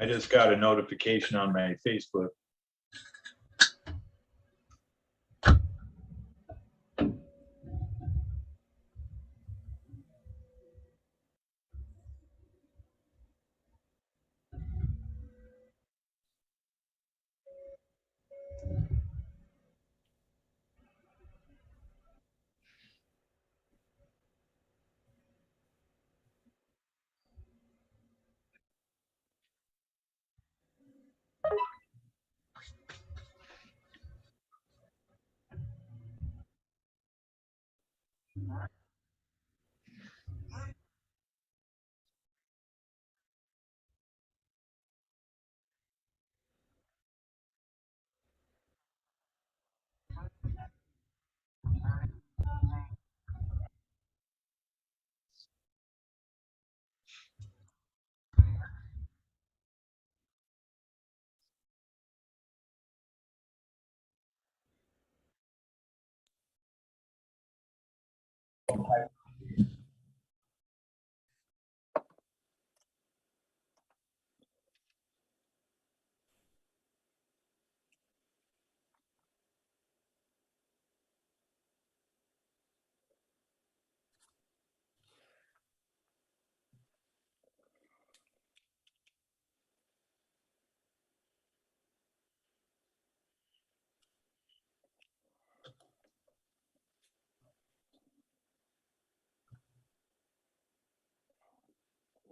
I just got a notification on my Facebook.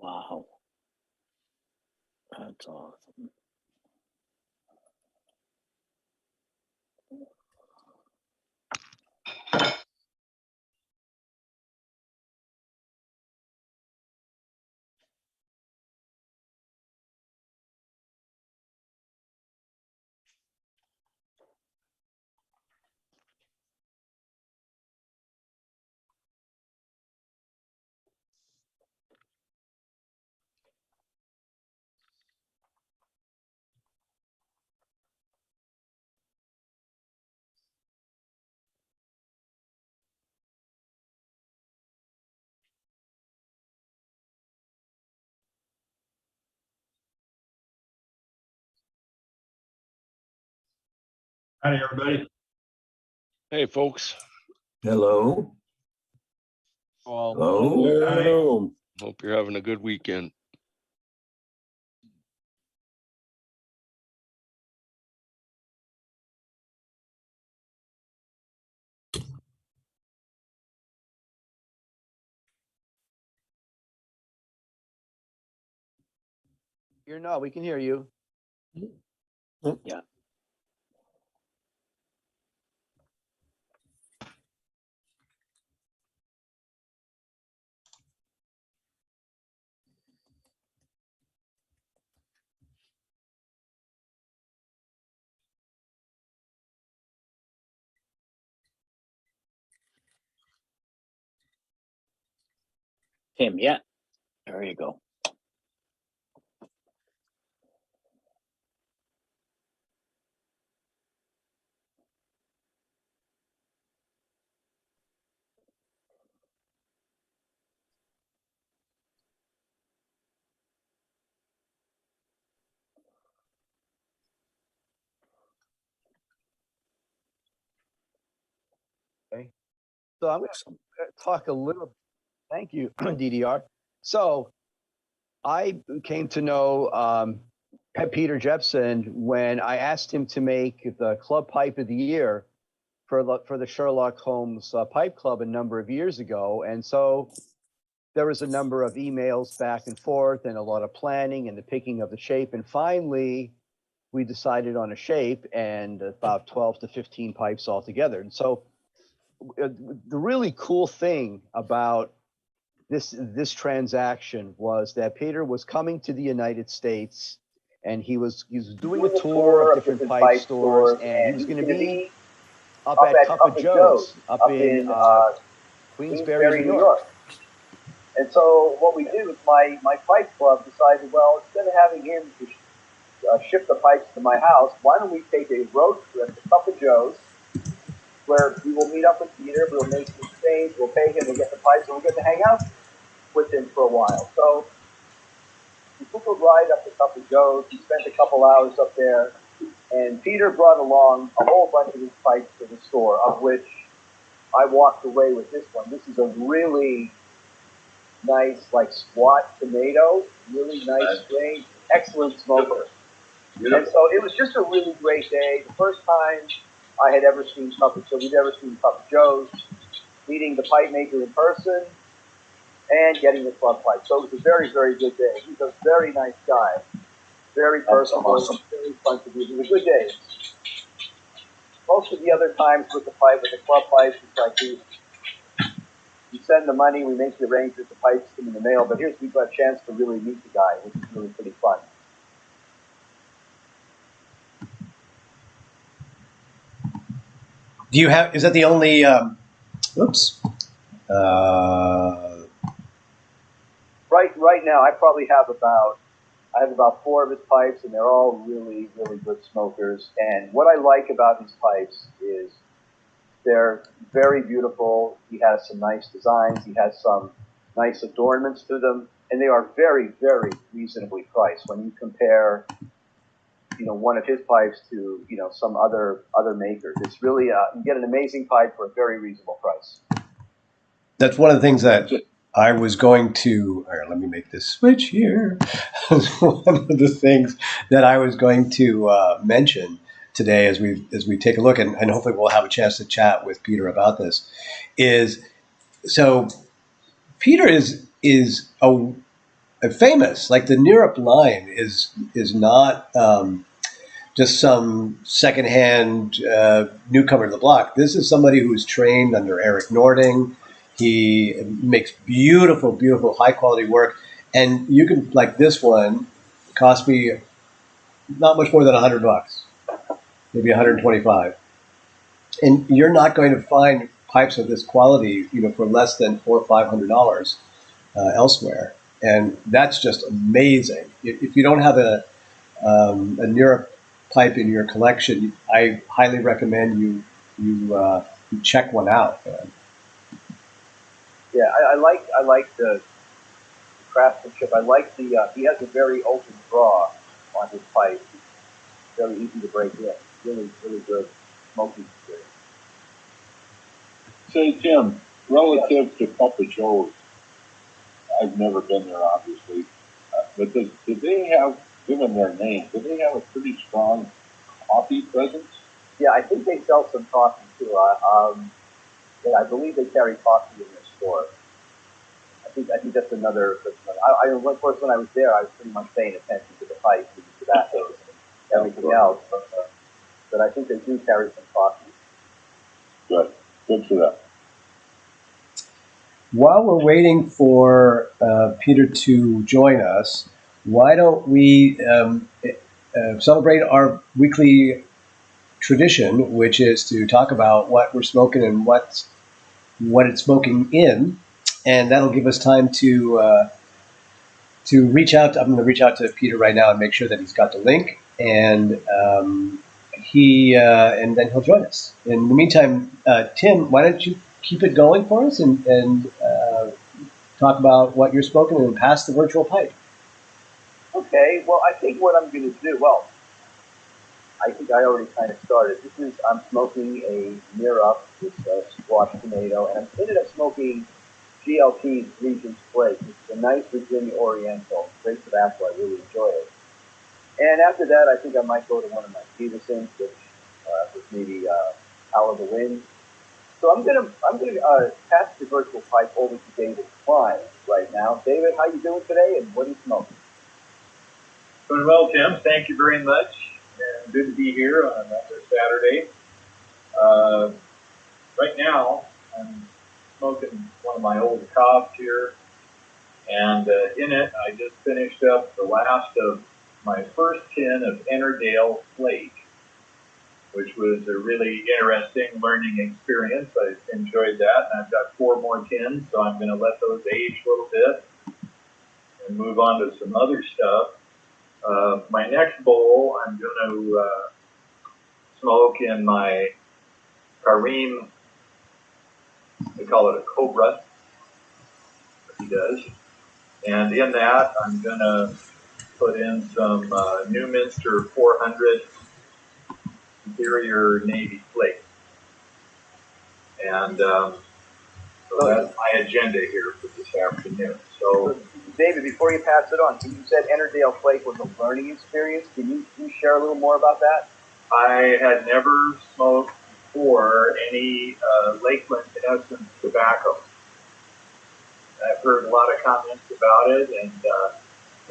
Wow. That's awesome. Hi, everybody. Hey, folks. Hello. Well, Hello. hope you're having a good weekend. You're not. We can hear you. Yeah. Tim, yeah. There you go. Okay. So I'm going to talk a little. Thank you, DDR. So I came to know Peder Jeppesen when I asked him to make the club pipe of the year for the Sherlock Holmes Pipe Club a number of years ago. And so there was a number of emails back and forth and a lot of planning and the picking of the shape. And finally, we decided on a shape and about 12 to 15 pipes altogether. And so the really cool thing about this transaction was that Peder was coming to the United States and he was doing a tour of different pipe stores, and he was going to be up at Cup of Joe's up in Queensbury, New York. And so what we did was my pipe club decided, well, instead of having him to ship the pipes to my house, why don't we take a road trip to Cup of Joe's, where we will meet up with Peder, we'll make some exchange, we'll pay him, we'll get the pipes, and we'll get to hang out with him for a while. So we took a ride up to Cup of Joe's. We spent a couple hours up there, and Peter brought along a whole bunch of his pipes to the store, of which I walked away with this one. This is a really nice, like squat tomato, really nice grain, excellent smoker. And so it was just a really great day. The first time I had ever seen we'd ever seen Cup of Joe's, meeting the pipe maker in person, and getting the club pipe. So it was a very, very good day. He's a very nice guy, very personable, very fun to do. It was a good day. Most of the other times with the club pipes, it's like we send the money, we make the arrangements, the pipes come in the mail. But here's we've got a chance to really meet the guy, which is really pretty fun. Do you have? Is that the only? Oops. Right now, I have about 4 of his pipes, and they're all really, really good smokers. And what I like about his pipes is they're very beautiful. He has some nice designs. He has some nice adornments to them, and they are very, very reasonably priced. When you compare, one of his pipes to, some other makers, it's really you get an amazing pipe for a very reasonable price. That's one of the things that I was going to. All right, let me make this switch here. One of the things that I was going to mention today, as we take a look, and hopefully we'll have a chance to chat with Peter about this, is so Peter is a famous, like the Nerup line is not just some secondhand newcomer to the block. This is somebody who's trained under Eric Nording. He makes beautiful, beautiful, high quality work. And you can, like this one, cost me not much more than $100, maybe 125. And you're not going to find pipes of this quality, for less than $400 or $500 elsewhere. And that's just amazing. If you don't have a Nerup pipe in your collection, I highly recommend you check one out. Yeah, I like the craftsmanship. I like he has a very open draw on his pipe. It's very easy to break in. Really, really good smoking experience. Say, Tim, relative to Cup of Joe's, I've never been there, obviously, but did they have, given their name, did they have a pretty strong coffee presence? Yeah, I think they sell some coffee too. Yeah, I believe they carry coffee in their store. I think that's another. Of course, when I was there, I was pretty much paying attention to the pipes and the tobaccos and everything else. But I think they do carry some coffee. Good for that. While we're waiting for Peter to join us, why don't we celebrate our weekly tradition, which is to talk about what we're smoking and what it's smoking in, and that'll give us time to reach out. I'm going to reach out to Peter right now and make sure that he's got the link, and and then he'll join us. In the meantime, Tim, why don't you keep it going for us and talk about what you're smoking and pass the virtual pipe. Okay. Well, I think what I'm going to do. Well, I think I already kind of started. I'm smoking a Nerup with squash tomato, and I'm ended up smoking GLP's Regent's Flake, which is a nice Virginia Oriental, great tobacco. I really enjoy it. And after that, I think I might go to one of my Jeppesens, which was maybe Howl of the Wind. So I'm gonna pass the virtual pipe over to David Klein right now. David, how you doing today, and what are you smoking? Doing well, Tim. Thank you very much. And good to be here on another Saturday. Right now, I'm smoking one of my old cobs here. And in it, I just finished up the last of my first tin of Ennerdale Flake, which was a really interesting learning experience. I enjoyed that, and I've got 4 more tins, so I'm going to let those age a little bit and move on to some other stuff. My next bowl, I'm going to smoke in my Kareem, they call it a Cobra, he does. And in that, I'm going to put in some Newminster 400 Superior Navy flake. And so that's my agenda here for this afternoon. So, David, before you pass it on, you said Enterdale Flake was a learning experience. Can you share a little more about that? I had never smoked before any Lakeland Essence tobacco. I've heard a lot of comments about it, and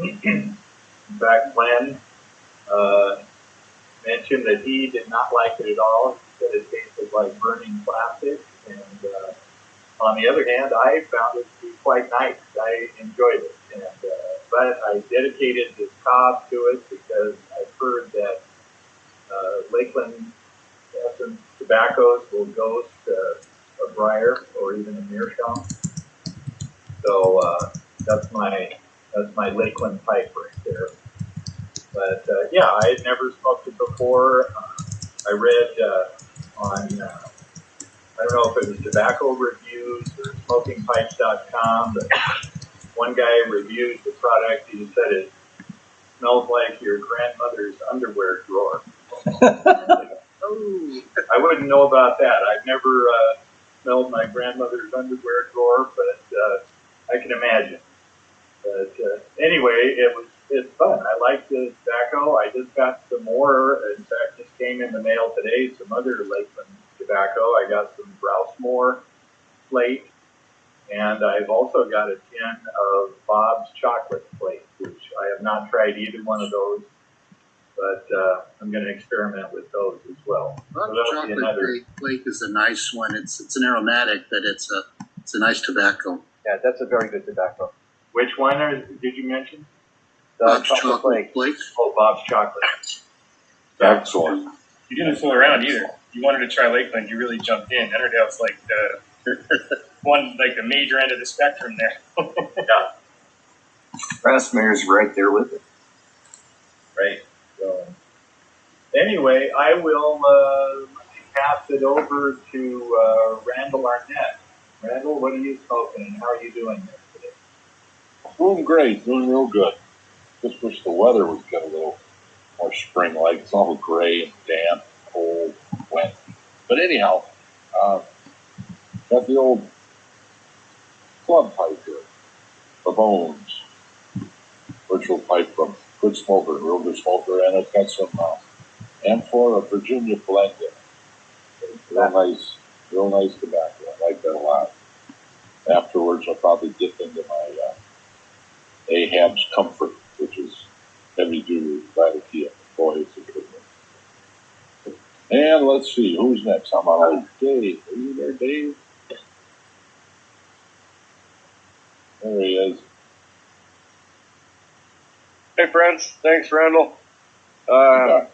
in fact, Glenn mentioned that he did not like it at all. He said it tasted like burning plastic. And on the other hand, I found it to be quite nice. I enjoyed it. And, but I dedicated this cob to it because I've heard that Lakeland Essence tobaccos will ghost a briar or even a meerschaum. So that's my Lakeland pipe right there. But yeah, I had never smoked it before. I read on I don't know if it was tobacco reviews or smokingpipes.com, but one guy reviewed the product. He said it smells like your grandmother's underwear drawer. I wouldn't know about that. I've never smelled my grandmother's underwear drawer, but I can imagine. But anyway, it's fun. I like the tobacco. I just got some more. In fact, just came in the mail today, some other Lakeland tobacco. I got some Rousemore plate, and I've also got a tin of Bob's chocolate plate, which I have not tried either one of those, but I'm going to experiment with those as well. Bob's so chocolate flake is a nice one. It's an aromatic, but it's a nice tobacco. Yeah, that's a very good tobacco. Which one did you mention? Bob's chocolate flake. Oh, Bob's chocolate. Excellent. You didn't fool around either. You wanted to try Lakeland, you really jumped in. Enterdale's like the major end of the spectrum there. Yeah. Grassmere's right there with it. Right. So anyway, I will pass it over to Randall Arnett. Randall, what are you smoking and how are you doing there today? Doing great, doing real good. Just wish the weather would get a little more spring-like. It's all gray and damp, cold, wet. But anyhow, got the old club pipe here, the Bones, virtual pipe from Good Smoker, real good smoker, and it's got some Amphora Virginia blend in it. Real nice tobacco. I like that a lot. Afterwards, I'll probably dip into my Ahab's Comfort, which is heavy-duty Vitakia. Boy, it's a good one. And let's see, who's next? I'm on Dave. Are you there, Dave? There he is. Hey friends, thanks Randall. Good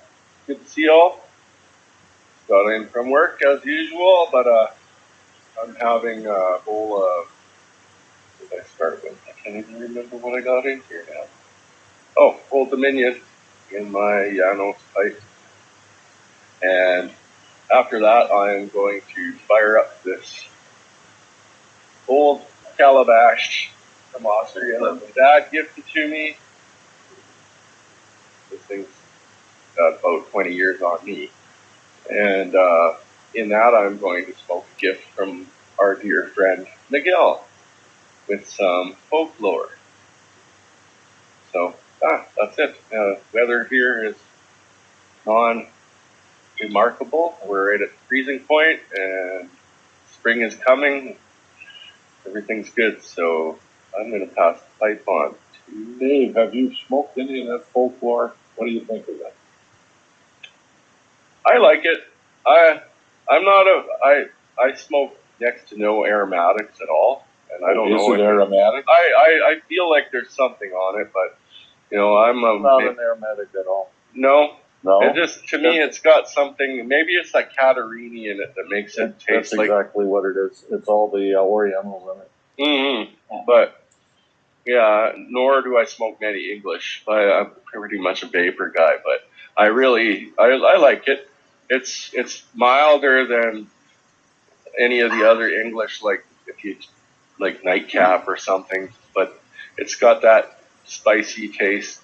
to see you all. Got in from work as usual, but I'm having a bowl of, what did I start with? I can't even remember what I got in here now. Oh, Old Dominion in my Janos pipe. And after that, I am going to fire up this old calabash from Austria that my dad gifted to me. This thing's got about 20 years on me. And in that, I'm going to smoke a gift from our dear friend Miguel with some folklore. So that's it. Weather here is non-remarkable. We're right at freezing point, and spring is coming. Everything's good, so I'm going to pass the pipe on to Dave, have you smoked any of that folklore? What do you think of that? I like it. I smoke next to no aromatics at all, and I don't know. Is it aromatic? I feel like there's something on it, but you know, I'm not an aromatic at all. No. No. It just, to me, it's got something. Maybe it's like Catarini in it that makes it taste like. That's exactly what it is. It's all the Orientals in it. Mm-hmm. But yeah, nor do I smoke many English. I'm pretty much a vapor guy, but I like it. It's milder than any of the other English, like if you like Nightcap or something, but it's got that spicy taste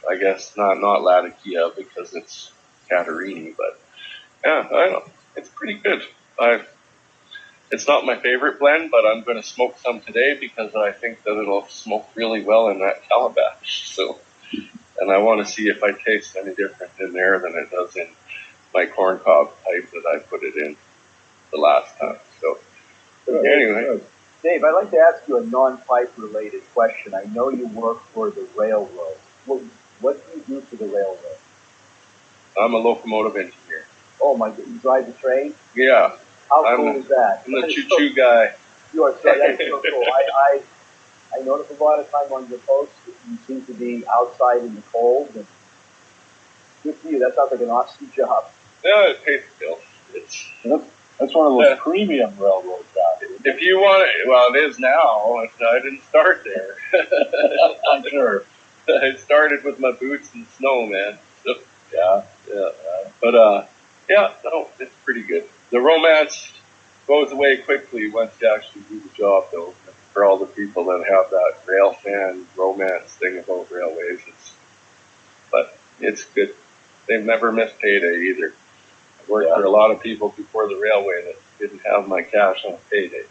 I guess not Latakia because it's Catarini, but yeah, I don't know. It's pretty good. It's not my favorite blend, but I'm going to smoke some today because I think that it'll smoke really well in that calabash. So, and I want to see if I taste any different in there than it does in my corncob pipe that I put it in the last time. So, anyway. Dave, I'd like to ask you a non-pipe related question. I know you work for the railroad. What do you do for the railroad? I'm a locomotive engineer. Oh my God, you drive the train? Yeah. How cool is that? I'm the choo-choo guy. You are so, that's so cool. I notice a lot of time on your posts that you seem to be outside in the cold, and good for you. That sounds like an awesome job. No, it pays the bills. That's one of those premium railroad jobs. If you want it, well, it is now. I didn't start there. I'm sure. I started with my boots and snow, man. So, yeah. But yeah, no, it's pretty good. The romance goes away quickly once you actually do the job, though. For all the people that have that rail fan romance thing about railways, but it's good. They've never missed payday either. I worked for a lot of people before the railway that didn't have my cash on payday.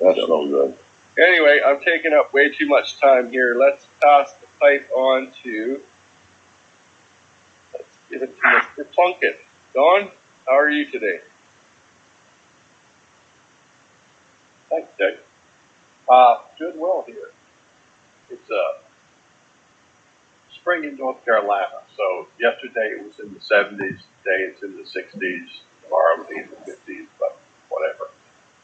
That's so good. Anyway, I'm taking up way too much time here. Let's pass the pipe on to, let's give it to Mr. Plunkett. Don, how are you today? Thanks, Dick. Doing well here. It's spring in North Carolina. So yesterday it was in the 70s. Today it's in the 60s. Tomorrow it'll be in the 50s, but whatever.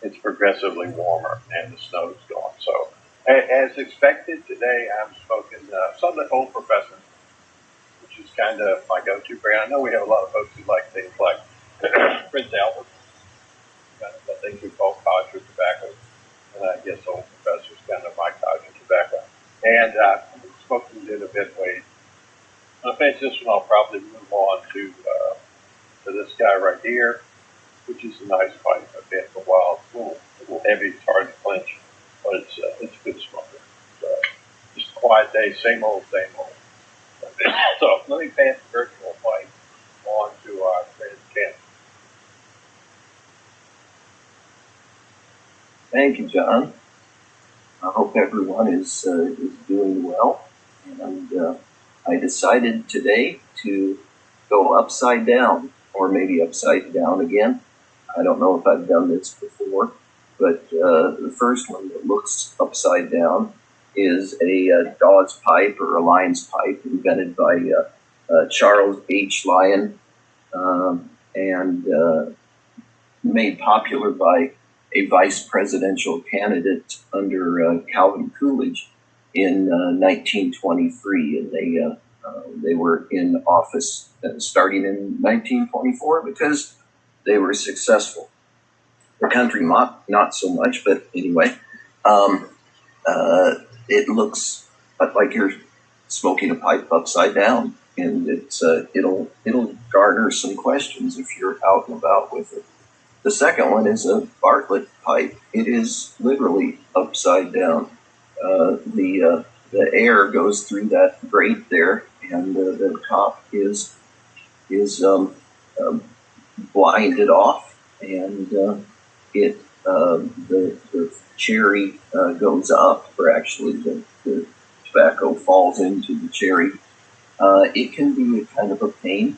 It's progressively warmer and the snow's gone. So as expected, today I'm smoking Southern Old Professor, which is kind of my go-to brand. I know we have a lot of folks who like things like Prince Albert, kind of what things we call codger tobacco. And I guess Old Professor is kind of my codger tobacco. And I'm smoking it a bit weight. I think this one I'll probably move on to this guy right here, which is a nice pipe. I've had for a while. It's a little heavy, it's hard to clench, but it's a good smoker. Just a quiet day, same old, same old. So let me pass the virtual mic on to our friend Ken. Thank you, John. I hope everyone is doing well. And I decided today to go upside down, or maybe upside down again. I don't know if I've done this before, but the first one that looks upside down is a Dawes pipe or a Lyons pipe invented by Charles H. Lyon and made popular by a vice presidential candidate under Calvin Coolidge in 1923, and they were in office starting in 1924 because they were successful. The country not so much, but anyway, it looks like you're smoking a pipe upside down, and it'll garner some questions if you're out and about with it. The second one is a Bartlett pipe. It is literally upside down. The air goes through that grate there, and the top is blinded off, and the cherry goes up, or actually the tobacco falls into the cherry. It can be a kind of a pain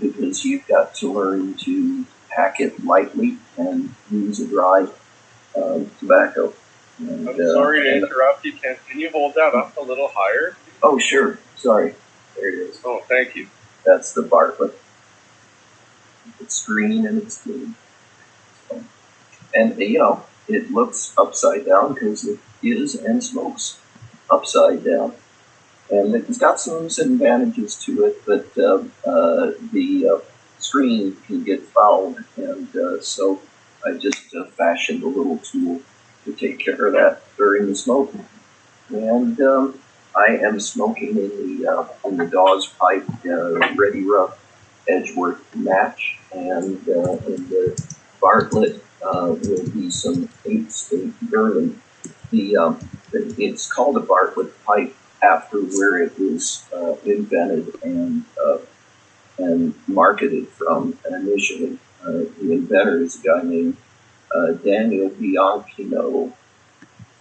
because you've got to learn to pack it lightly and use a dry tobacco. And, I'm sorry to interrupt you. Can you hold that up a little higher? Oh, sure. Sorry. There it is. Oh, thank you. That's the Bartlett. It's green and it's clean. So, and, it looks upside down because it is and smokes upside down. And it's got some advantages to it, but the screen can get fouled, and so I just fashioned a little tool to take care of that during the smoking. And I am smoking in the Dawes pipe Ready Rough Edgeworth match, and in the Bartlett will be some 8-state Burley. It's called a Bartlett pipe after where it was invented and marketed from initially. The inventor is a guy named Daniel Bianchino.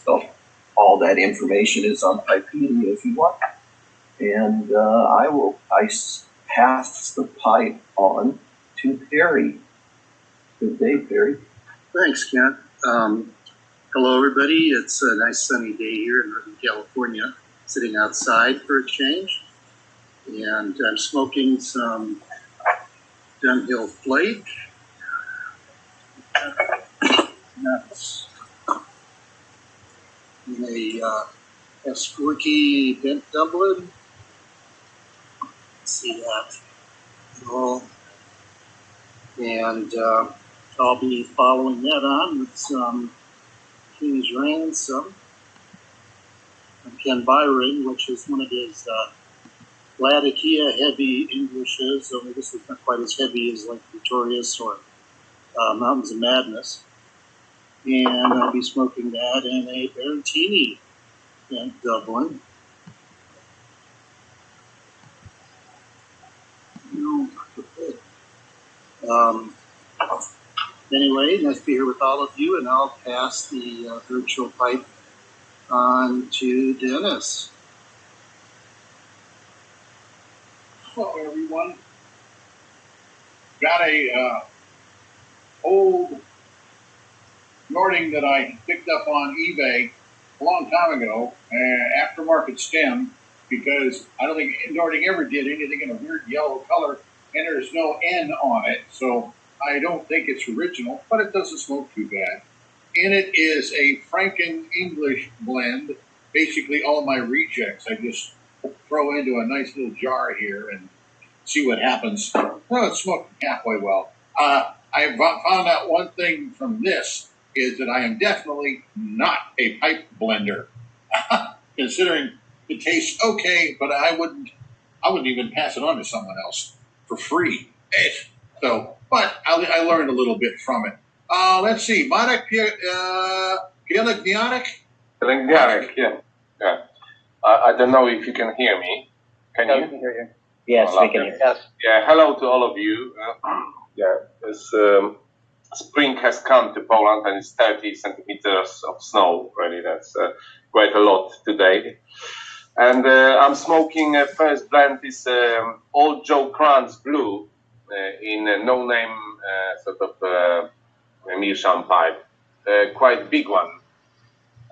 So all that information is on Pipedia if you want. And I pass the pipe on to Perry. Good day, Perry. Thanks, Kent. Hello, everybody. It's a nice sunny day here in Northern California, sitting outside for a change. And I'm smoking some Dunhill Flake. That's in a squirky bent Dublin. Let's see that at all. And I'll be following that on with some King's Ransom from Ken Byron, which is one of his Latakia heavy Englishes, only this is not quite as heavy as like Victorious or Mountains of Madness. And I'll be smoking that in a Barentini in Dublin. Anyway, nice to be here with all of you, and I'll pass the virtual pipe on to Dennis. Hello, everyone. Got a old Nording that I picked up on eBay a long time ago, aftermarket stem, because I don't think Nording ever did anything in a weird yellow color, and there's no N on it, so I don't think it's original, but it doesn't smoke too bad. And it is a Franken English blend, basically all my rejects. I just throw into a nice little jar here and see what happens. Oh, it's smoking halfway well. I found out one thing from this is that I am definitely not a pipe blender. Considering it tastes okay, but I wouldn't even pass it on to someone else for free. But I learned a little bit from it. Let's see, Marek Pielęgniarek? Pielęgniarek, yeah. I don't know if you can hear me. Can you? We can hear you. Yes, we can hear you. Yes. Yeah, hello to all of you. Spring has come to Poland and it's 30 centimeters of snow. Really, that's quite a lot today. And I'm smoking first blend is Old Joe Kranz Blue in a no-name sort of meerschaum pipe, quite big one.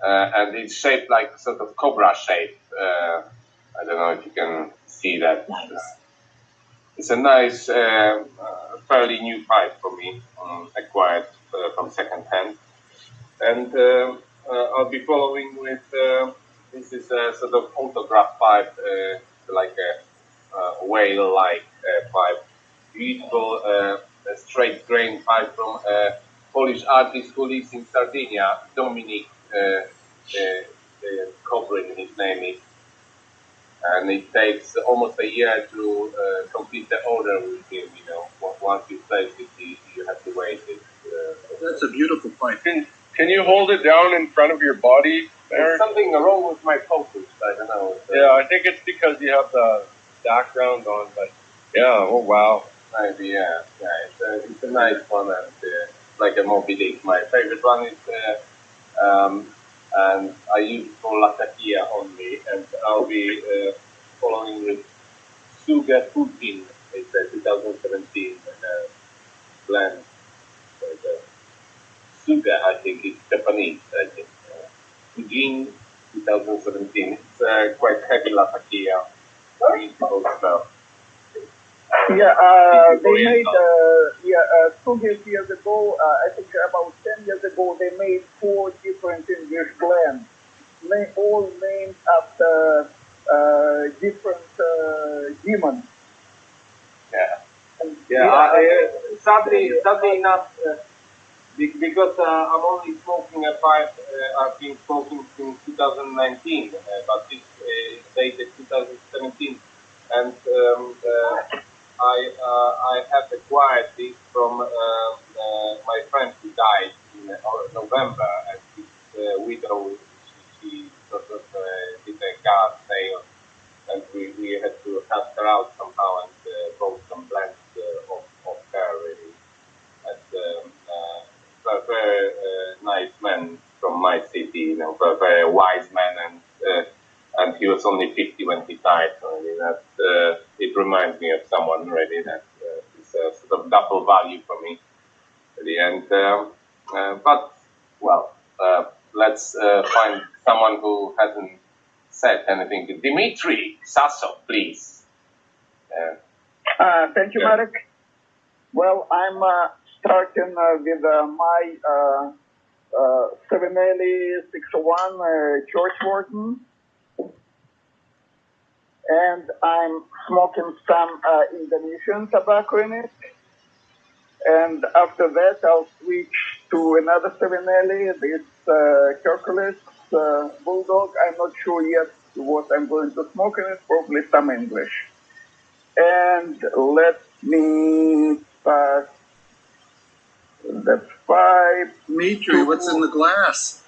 And it's shaped like sort of cobra shape. I don't know if you can see that. Nice. It's a nice, fairly new pipe for me, acquired from second hand. And I'll be following with, this is a sort of autograph pipe, like a whale-like pipe. Beautiful, straight grain pipe from a Polish artist who lives in Sardinia, Dominik Kobrin, his name is. And it takes almost a year to complete the order with him. You know, once you place it, you have to wait. That's a beautiful pipe. Can you hold it down in front of your body, Eric? There's something wrong with my focus. I don't know. Yeah, I think it's because you have the background on. But yeah, oh wow. Maybe, yeah. It's a nice one, and like a Moby Dick. My favorite one is. And I use it for Latakia only, and I'll be following with Suga Putin. It's a 2017 blend. Suga, I think, is Japanese. I think Fujin 2017. It's quite heavy Latakia. Beautiful stuff. Yeah, they made, Suga years ago, I think about 10 years ago, they made 4 different English blends, all named after different demons. Sadly enough, because I'm only smoking a pipe, I've been smoking since 2019, but this is dated 2017, and I have acquired this from my friend who died in November, and his widow, she sort of did a garden sale out somehow and bought some blends of her really. Very nice man from my city, you know, a very wise man, and he was only 50 when he died. So really that it reminds me of someone really that is a sort of double value for me. Really. And but well, let's find someone who hasn't said anything. Dimitri Sasso, please. Thank you, Marek. Well, I'm starting with my Savinelli 601 Church Warden. And I'm smoking some Indonesian tobacco in it. And after that, I'll switch to another Savinelli, this Hercules Bulldog. I'm not sure yet what I'm going to smoke in it, probably some English. And let me pass. That's 5. Dimitri, what's in the glass?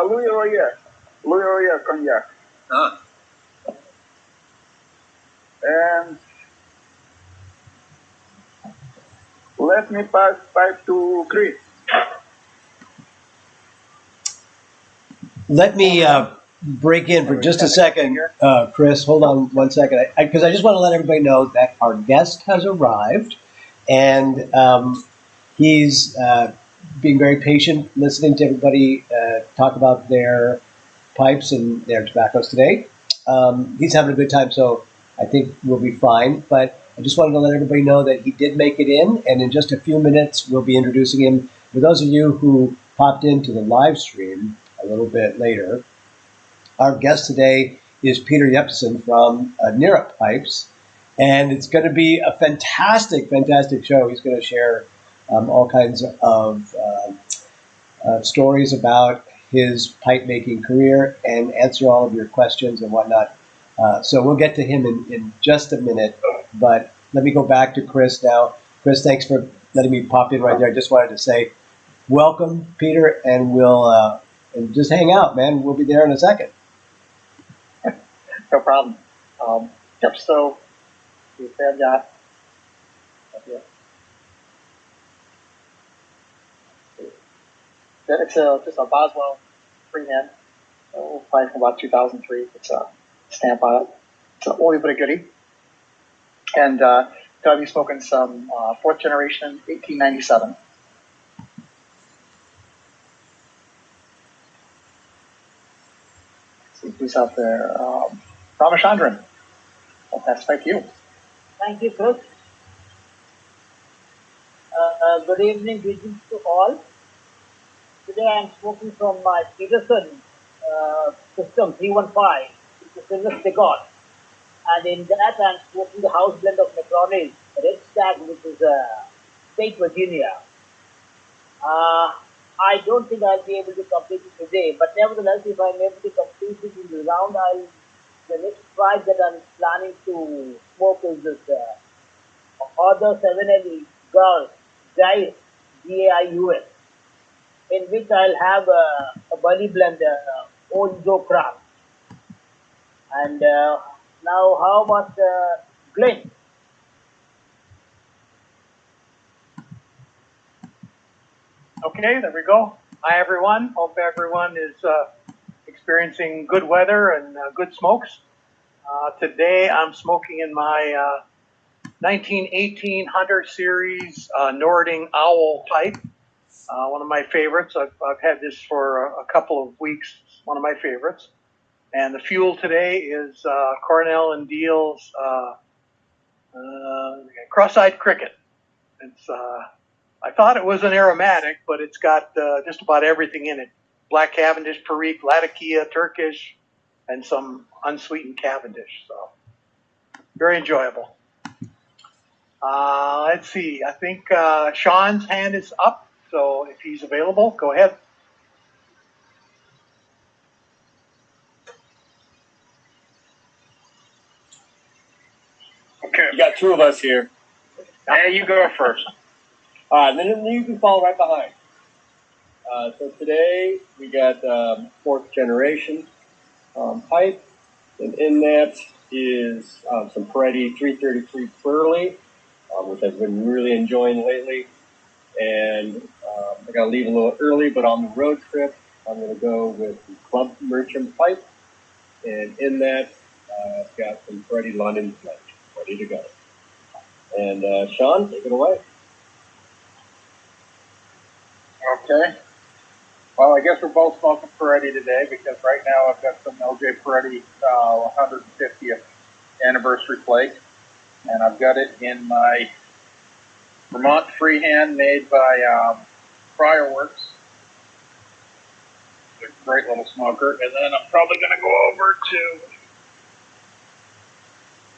Louis Royer cognac. Ah. And let me pass 5 to Chris. Let me break in for just a second, Chris. Hold on one second, because I just want to let everybody know that our guest has arrived, and he's being very patient, listening to everybody talk about their pipes and their tobaccos today. He's having a good time, so I think we'll be fine. But I just wanted to let everybody know that he did make it in, and in just a few minutes, we'll be introducing him. For those of you who popped into the live stream a little bit later, our guest today is Peder Jeppesen from Nira Pipes, and it's going to be a fantastic, fantastic show. He's going to share all kinds of stories about his pipe making career and answer all of your questions and whatnot. So we'll get to him in just a minute, but let me go back to Chris now. Chris, thanks for letting me pop in right there. I just wanted to say welcome, Peder, and we'll and just hang out, man. We'll be there in a second. No problem. Yep, so we've got it's just a Boswell freehand. Probably from about 2003. It's a stamp on it. It's an oldie but a goodie. And I'll be smoking some 4th generation 1897. See who's out there. Ramachandran. I'll pass it back to you. Thank you, Chris. Good evening, greetings to all. Today I am smoking from my Peterson system 315, which is Silver Sticot. And in that I am smoking the house blend of Necronis Red Stag, which is State Virginia. I don't think I'll be able to complete it today, but nevertheless, if I'm able to complete it in the round, the next tribe that I'm planning to smoke is this other 7LE Girl Gaius, Gaius, in which I'll have a bunny blend, Old Joe Craft. And now, how about Glenn? Okay, there we go. Hi, everyone. Hope everyone is experiencing good weather and good smokes. Today, I'm smoking in my 1918 Hunter Series Nording Owl pipe. One of my favorites. I've had this for a couple of weeks. It's one of my favorites. And the fuel today is Cornell and Deal's Cross-Eyed Cricket. It's I thought it was an aromatic, but it's got just about everything in it. Black Cavendish, Perique, Latakia, Turkish, and some unsweetened Cavendish. So very enjoyable. Let's see. I think Sean's hand is up. So if he's available, go ahead. Okay. You got two of us here. Yeah, you go first. All right, then you can follow right behind. So today we got 4th generation pipe, and in that is some Peretti 333 Burley, which I've been really enjoying lately. And I got to leave a little early, but on the road trip, I'm going to go with the Club Merchant pipe, and in that, I've got some Peretti London Fletch ready to go. And Sean, take it away. Okay. Well, I guess we're both smoking Peretti today because right now I've got some LJ Peretti 150th anniversary plate, and I've got it in my Vermont freehand made by Briarworks. It's a great little smoker. And then I'm probably going to go over to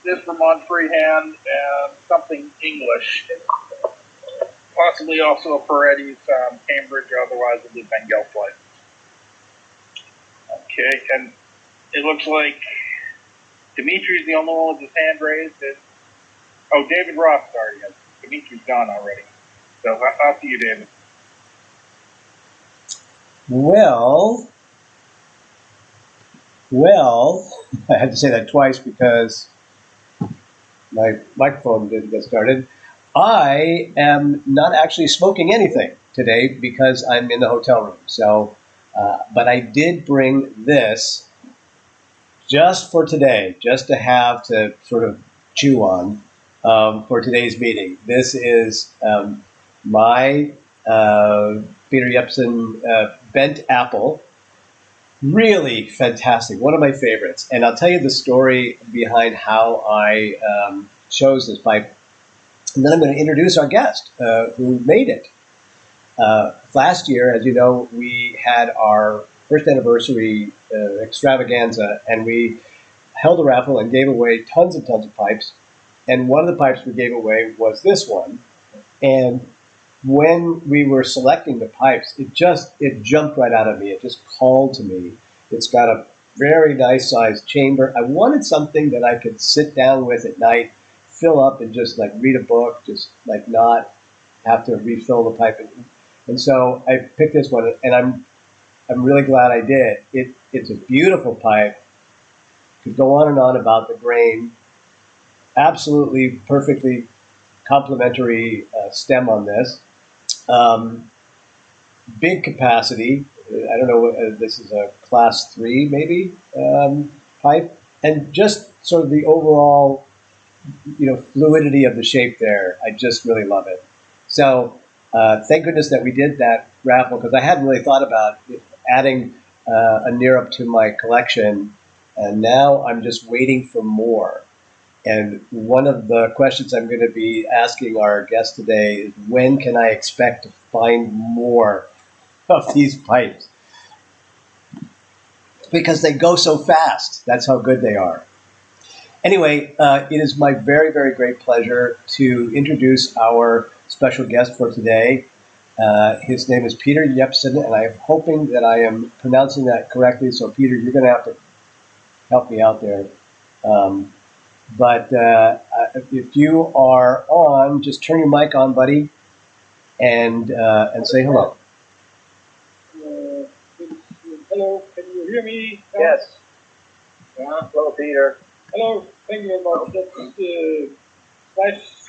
this Vermont freehand and something English. Possibly also a Peretti's Cambridge, otherwise it'll be Bengal flight. Okay, and it looks like Dimitri's the only one with his hand raised. Oh, David Ross, sorry. Dimitri's gone already. So after you, David. Well, I had to say that twice because my microphone didn't get started. I am not actually smoking anything today because I'm in the hotel room. So, but I did bring this just for today, just to have to sort of chew on for today's meeting. This is my Peder Jeppesen bent apple. Really fantastic. One of my favorites. And I'll tell you the story behind how I chose this pipe. And then I'm going to introduce our guest who made it. Last year, as you know, we had our first anniversary extravaganza, and we held a raffle and gave away tons and tons of pipes. And one of the pipes we gave away was this one. And when we were selecting the pipes, it jumped right out of me. It just called to me. It's got a very nice sized chamber. I wanted something that I could sit down with at night, fill up and just like read a book, just like not have to refill the pipe. And so I picked this one, and I'm really glad I did. It's a beautiful pipe. Could go on and on about the grain. Absolutely perfectly complementary stem on this. Big capacity. I don't know. This is a class 3 maybe pipe, and just sort of the overall, fluidity of the shape there. I just really love it. So thank goodness that we did that raffle, because I hadn't really thought about adding a Neerup to my collection, and now I'm just waiting for more. And one of the questions I'm going to be asking our guest today is, when can I expect to find more of these pipes? Because they go so fast. That's how good they are. Anyway, it is my very, very great pleasure to introduce our special guest for today. His name is Peder Jeppesen, and I'm hoping that I am pronouncing that correctly. So, Peder, you're going to have to help me out there. But if you are on, just turn your mic on, buddy, and say hello. Hello, can you hear me? Yes. Hello, Peder. Hello, thank you very much. That's nice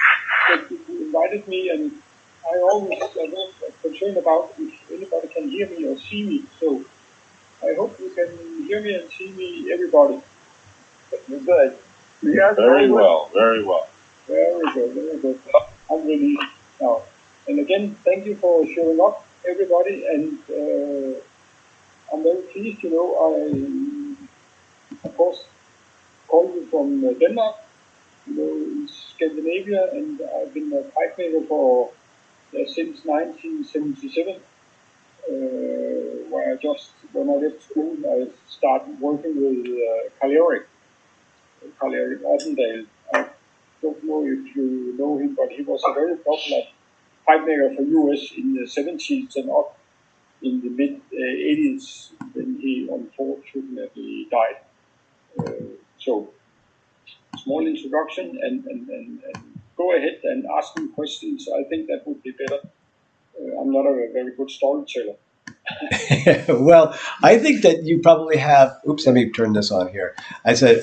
that you invited me, and I always was concerned about if anybody can hear me or see me. So I hope you can hear me and see me, everybody. You're good. Yeah, Very well, very well. Very good, very good. I'm really now. And again, thank you for showing up, everybody. And I'm very pleased. I, of course, call you from Denmark. In Scandinavia, and I've been a pipe maker for since 1977. When I left school, I started working with Karl-Erik Ottendal. I don't know if you know him, but he was a very popular pipe maker for US in the 70s and up in the mid 80s when he unfortunately died. So, small introduction, and go ahead and ask me questions. I think that would be better. I'm not a very good storyteller. Well, I think that you probably have. Oops, let me turn this on here. I said,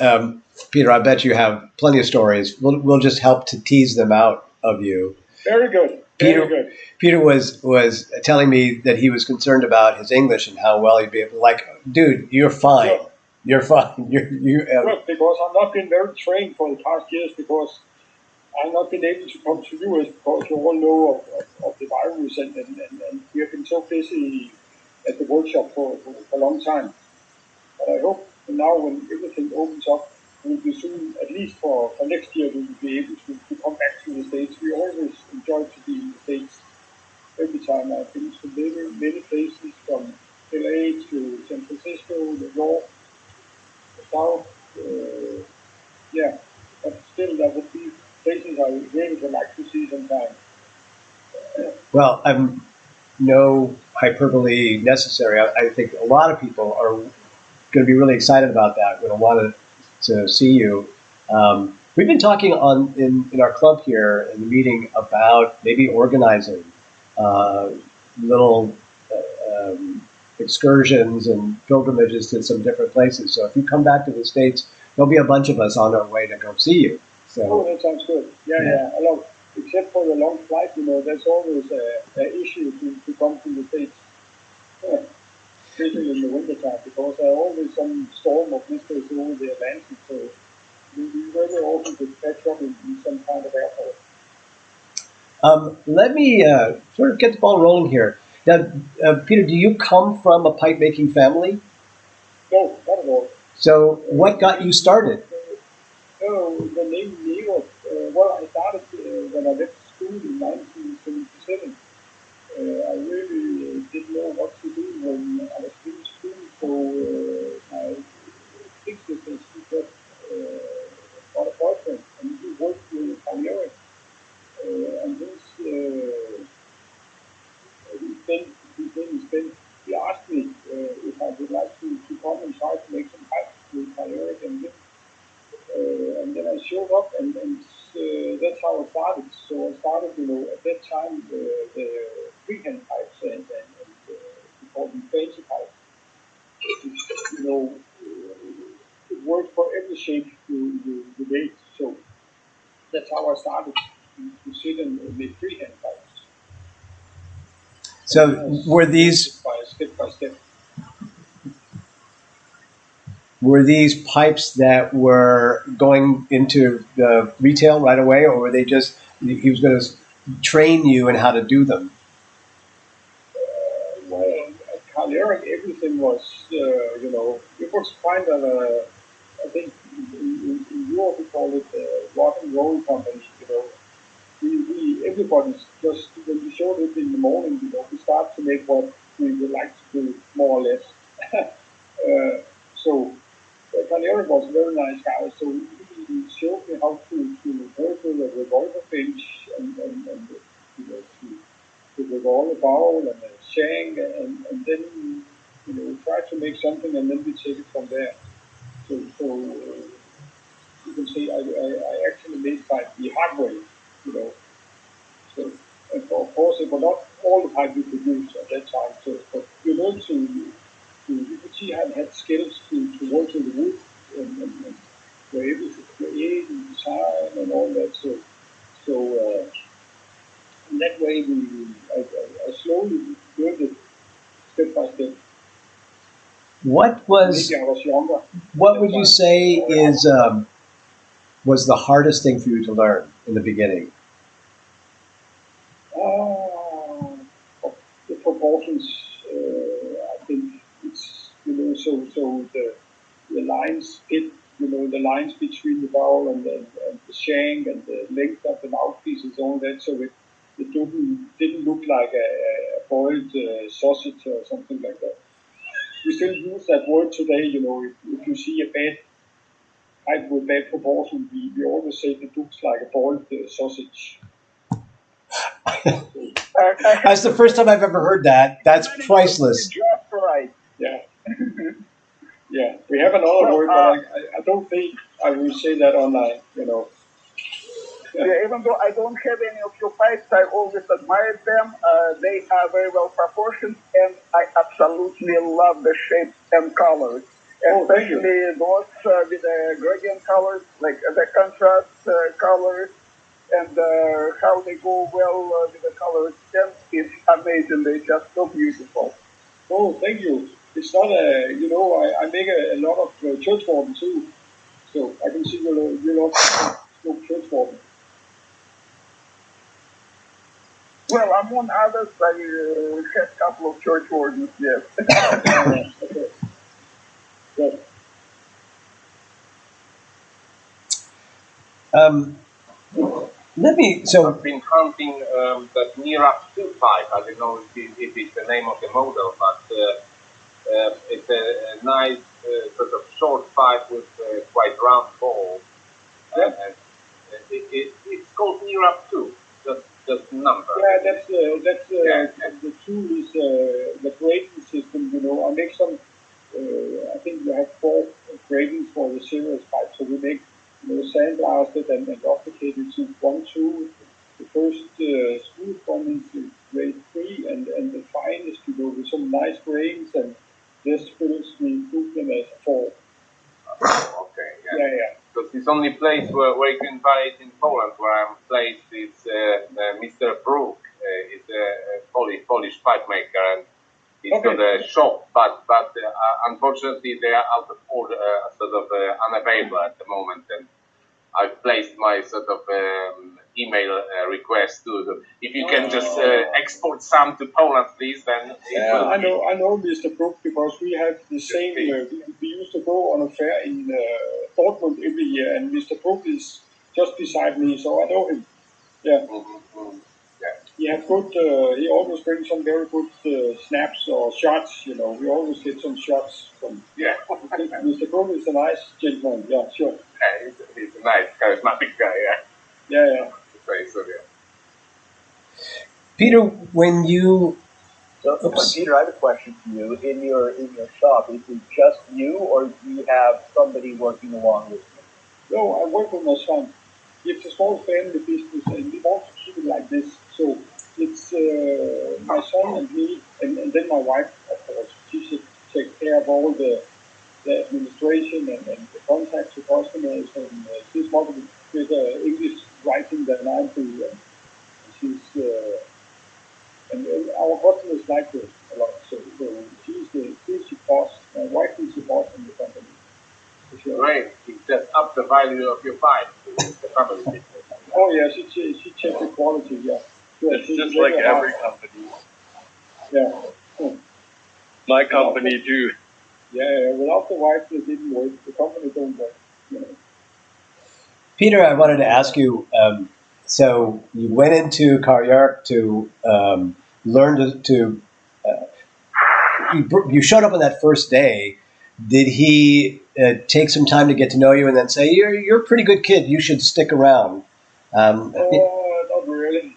Peter, I bet you have plenty of stories. We'll just help to tease them out of you. Very good. Peter, Very good. Peter was telling me that he was concerned about his English and how well he'd be able. Like, dude, you're fine. Sure. You're fine. Good, because I've not been very trained for the past years because I've not been able to come to US because you all know of the virus and we have been so busy at the workshop for a long time. But I hope now when everything opens up, we'll be soon, at least for next year, we will be able to come back to the States. We always enjoy to be in the States. Every time I've been to many places from LA to San Francisco, the north, the south, yeah. But still, there would be places I really would like to see sometime. Well, I'm no hyperbole necessary. I think a lot of people are going to be really excited about that. We're going to want to see you. We've been talking in our club here in the meeting about maybe organizing little excursions and pilgrimages to some different places. So if you come back to the States, there'll be a bunch of us on our way to go see you. So, oh, that sounds good. Yeah. I love, except for the long flight, that's always an issue to come to the States. Yeah. Especially in the winter time, because there are always some storm of visitors over the Atlantic, so we very often could catch up in some kind of airport. Let me sort of get the ball rolling here. Now, Peter, do you come from a pipe making family? No, not at all. So, what got you started? The name Neo, well, I started when I left school in 1977. I really didn't know what to do when I was in school, so my big sister, she got a boyfriend, and he worked with Pioneering. And he asked me if I would like to come and try to make some pipes with Pioneering, and then I showed up, and that's how I started. So I started, at that time, the freehand pipes, and we call them fancy pipes. It worked for every shape you made. So that's how I started to sit and make freehand pipes. So, were these step by step? Were these pipes that were going into the retail right away, or were they just he was going to train you in how to do them? Well, at Carl-Eric, everything was, it was kind of I think in Europe we call it rock and roll company, everybody's just, when we showed it in the morning, we start to make what we would like to do, more or less. So Peder was a very nice guy, so he showed me how to work with a revolver bench and to revolve a bowl and a shank, and then try to make something, and then we take it from there. So you can say I actually made it the hard way, So, and of course, it was not all the pipe we could use at that time. So, but you learn you could see I had skills to work with the wood and were able to create and design and all that. So in that way, I slowly learned it step by step. What was? Maybe I was younger. What would you say was the hardest thing for you to learn in the beginning? The proportions. I think it's so the lines fit. The lines between the bowl and the shank and the length of the mouthpiece and all that. So it didn't look like a boiled sausage or something like that. We still use that word today. If you see a bad pipe with bad proportion, we always say it looks like a boiled sausage. That's the first time I've ever heard that. That's priceless. Just right. Yeah. Yeah. We have another word, but I don't think I will say that online. even though I don't have any of your fights, I always admired them. They are very well proportioned, and I absolutely love the shapes and colors. Especially those with the gradient colors, like the contrast colors, and how they go well with the colors. And it's amazing. They're just so beautiful. Oh, thank you. It's not a, I make a lot of church warden too. So I can see you love church warden. Well, among others, I had a couple of church wardens, yes. Okay. Good. I've been hunting that Nira 2 type. I don't know if it's the name of the model, but it's a nice sort of short pipe with quite round ball. It's called Nira 2, just number. Yeah, that's the tool is the grading system. I make some. I think we have 4 gradings for the serious pipe. So we make sandblasted and duplicated to 1, 2. The first smooth one is grade 3, and the finest, with some nice grains, and this fills we put them as 4. Okay, Yeah. Because it's only place where you can buy it in Poland, where I'm placed, is Mr. Brook. He's a Polish pipe maker, and he's got a shop, but unfortunately they are out of order, sort of unavailable at the moment. And I've placed my sort of email request to if you can just export some to Poland, please. Then I know Mr. Brook, because we have the same. We used to go on a fair in Dortmund every year, and Mr. Brook is just beside me, so I know him. Yeah. He have good. He always brings some very good snaps or shots. We always get some shots from. Yeah. Mr. Brook is a nice gentleman. Yeah, sure. Yeah, he's a nice, charismatic guy. Yeah. So yeah. Peter, when you Peter, I have a question for you. In your shop, is it just you, or do you have somebody working along with you? No, I work with my son. It's a small family business, and we want to keep it like this. So it's my son and me, and then my wife, of course. She should take care of all the administration and the contact to customers, and she's much better English writing than I do. And she's and our customers like her a lot. So she's the boss. My wife is the boss in the company. Sure. Great. You just up the value of your pipe to the family business. Oh yeah, she checks the quality. Yeah. Sure. It's just like every company. Yeah. My company too. Yeah. Without the wife, it didn't work. The company don't work. Peter, I wanted to ask you. So you went into Karjärp to learn to. You showed up on that first day. Did he take some time to get to know you and then say, "You're a pretty good kid. You should stick around"? Not really.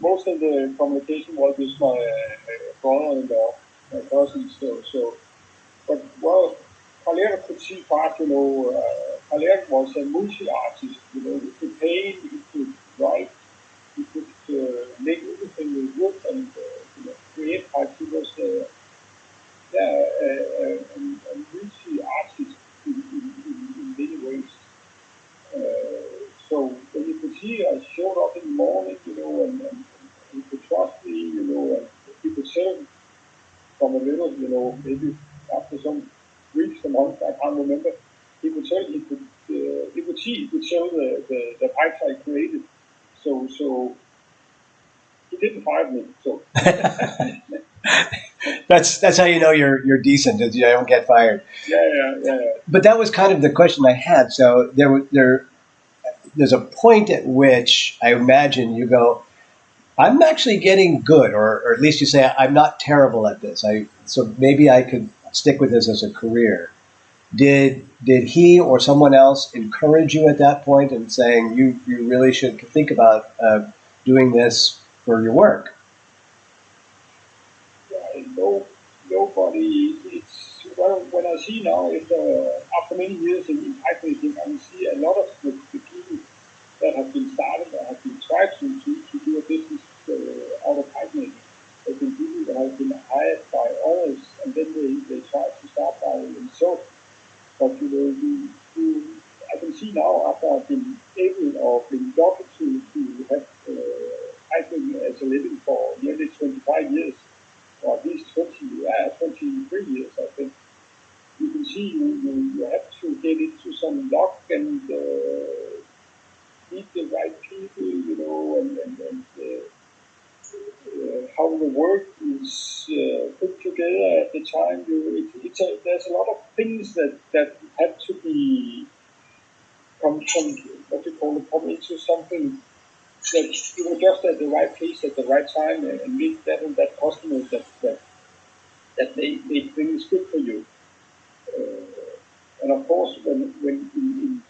Most of the communication was with my brother-in-law, my cousin. So, but Karjärp could see part. Karjärp was a multi-artist. He could paint, he could write, he could make everything with wood and create part. He was a multi-artist in many ways. So when you could see, I showed up in the morning, and he could trust me, and he could sell from a little, maybe after some weeks, a month, I can't remember. He could sell, he could sell the pipes I created. So he didn't fire me. So That's how you know you're decent. You don't get fired. Yeah. But that was kind of the question I had. So there's a point at which I imagine you go, I'm actually getting good, or at least you say I'm not terrible at this. So maybe I could stick with this as a career. Did he or someone else encourage you at that point and saying you really should think about doing this for your work? Yeah, nobody. It's when I see now, after many years in pipe making, I see a lot of the people that have been started or have been tried to do a business out of pipe making. There have been people that have been hired by others, and then they try to start by themselves. But I can see now, after I've been able or been lucky to have piping as a living for nearly 25 years, or at least 23 years, I think. You can see you have to get into some luck and meet the right people, and how the work is put together at the time. There's a lot of things that have to be come into something that you were just at the right place at the right time and meet that and that customer that they think is good for you. And of course, when in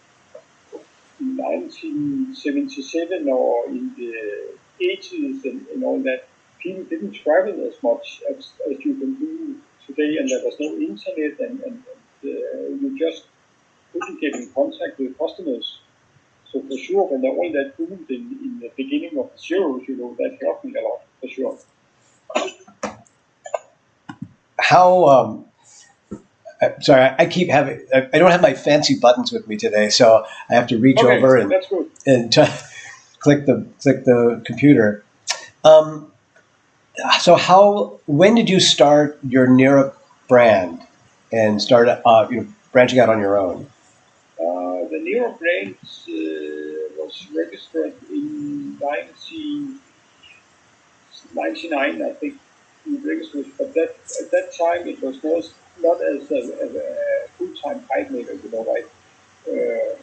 1977 or in the 80s and all that, people didn't travel as much as you can do today, and there was no internet, and you just couldn't get in contact with customers. So for sure, when all that boomed in the beginning of the zeros, that helped me a lot, for sure. How sorry, I keep having. I don't have my fancy buttons with me today, so I have to reach over and click the computer. So when did you start your Nira brand and start branching out on your own? The Nira brand was registered in 1999, I think. But at that time it was not as a full-time pipe maker, right? I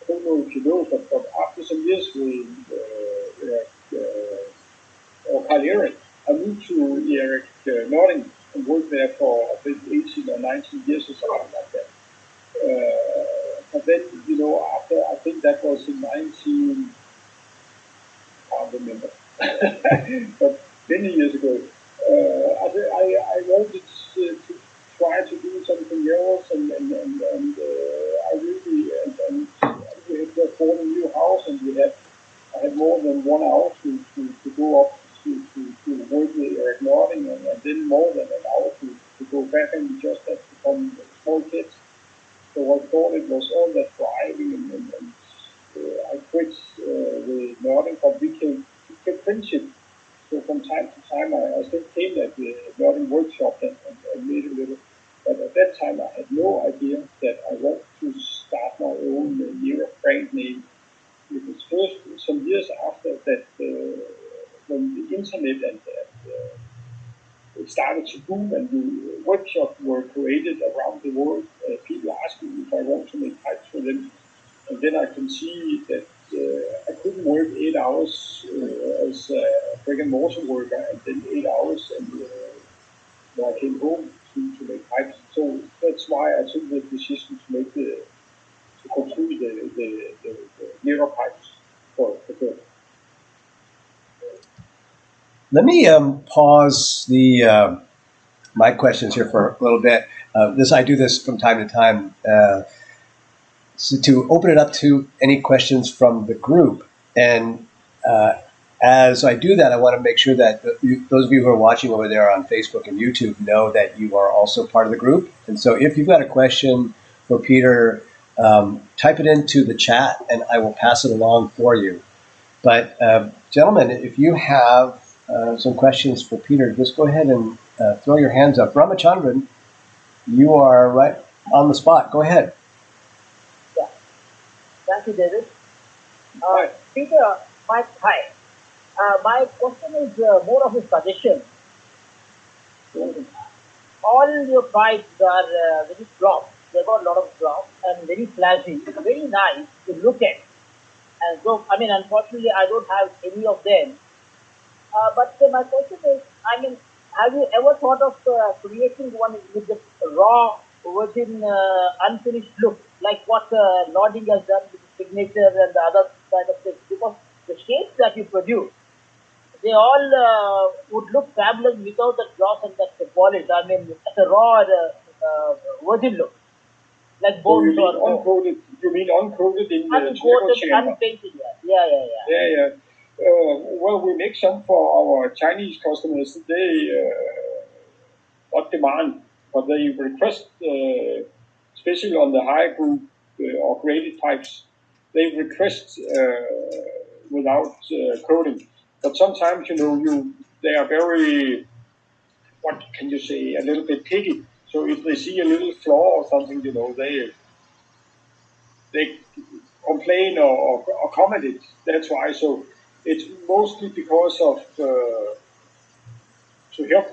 don't know if you know, but after some years with Carl Eric, I moved to Eric Nording and worked there for I think 18 or 19 years or something like that. But then, after I think that was in 19, I can't remember, but many years ago, I wanted to try to do something else, and I really we had just bought a new house, and I had more than 1 hour to go up to work with Eric Nording, and then more than an hour to go back, and we just had become small kids. So I thought it was all that driving, and I quit with Nording, but we kept friendship. So from time to time, I still came at the Nording workshop and made a little. But at that time, I had no idea that I wanted to start my own Nira brand name. It was first some years after that, when the internet and it started to boom and the workshops were created around the world. People asking me if I want to make pipes for them. And then I can see that I couldn't work 8 hours as a brick and mortar worker, and then 8 hours and when I came home to make pipes. So that's why I took the decision to construct the Nira pipes for good. Let me pause my questions here for a little bit. I do this from time to time so to open it up to any questions from the group. And as I do that, I want to make sure that those of you who are watching over there on Facebook and YouTube know that you are also part of the group. And so if you've got a question for Peder, type it into the chat and I will pass it along for you. But gentlemen, if you have some questions for Peder, just go ahead and throw your hands up. Ramachandran, you are right on the spot. Go ahead. Yeah. Thank you, David. Peder, hi. My question is more of a suggestion. All your pipes are very drop. They got a lot of drop and very flashy, very nice to look at. And so, unfortunately, I don't have any of them. But my question is, have you ever thought of creating one with the raw, virgin, unfinished look, like what Nording has done with the signature and the other kind of things? Because the shapes that you produce, they all would look fabulous without the gloss and that polish. As a raw, virgin look. like So bone you to mean bone. uncoated? You mean uncoated in the tobacco Uncoated, chamber? unpainted, yeah. Yeah. Well, we make some for our Chinese customers. They not demand, but they request, especially on the higher group or graded pipes, they request without coating. But sometimes, they are very, what can you say, a little bit picky. So if they see a little flaw or something, they complain or comment it. That's why. So it's mostly because of to help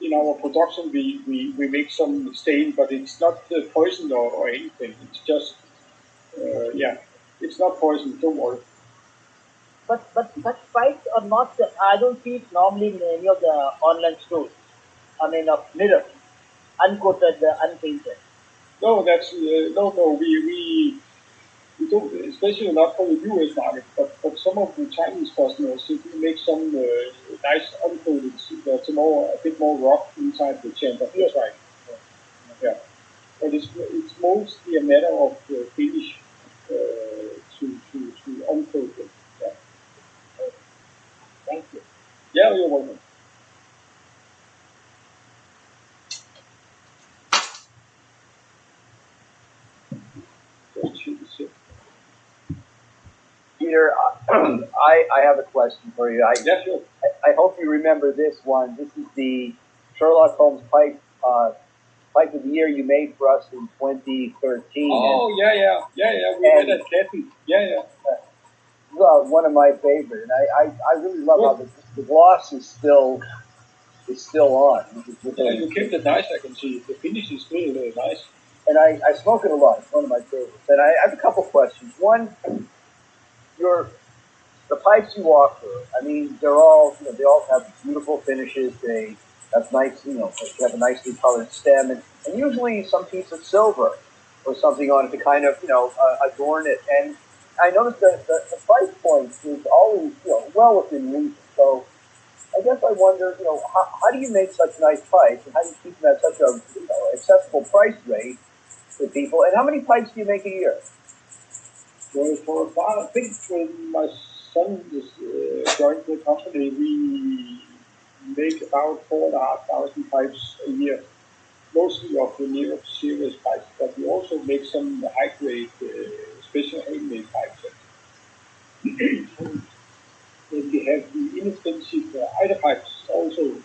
in our production. We make some stain, but it's not poison or anything. It's just it's not poison. Don't worry. But such pipes are not. I don't see it normally in any of the online stores. I mean, of mirror, uncoated, unpainted. No, that's no. We don't, especially not for the US market, but some of the Chinese customers, if we make some nice uncoated, that's a bit more rock inside the chamber. That's right. Yeah, but it's mostly a matter of finish to uncoat them. Yeah. Thank you. Yeah, you're welcome. Peter, I have a question for you. Yeah, sure. I hope you remember this one. This is the Sherlock Holmes pipe of the year you made for us in 2013. Oh, yeah. We had a Jeppesen. Yeah. Well, one of my favorite, and I really love how the gloss is still on. Yeah, you kept it nice. I can see the finish is still nice. And I smoke it a lot. It's one of my favorites. And I have a couple questions. One, the pipes you offer, I mean, they all have beautiful finishes. They have nice, they have a nicely colored stem, and usually some piece of silver or something on it to kind of, adorn it. And I noticed that the price point is always, well within reason. So I guess I wonder, how do you make such nice pipes, and how do you keep them at such a, accessible price rate for people? And how many pipes do you make a year? Well, for about, I think when my son joined the company, we make about 4,500 pipes a year, mostly of the Nero series pipes, but we also make some high-grade, special handmade pipes. And we have the inexpensive Ida pipes also.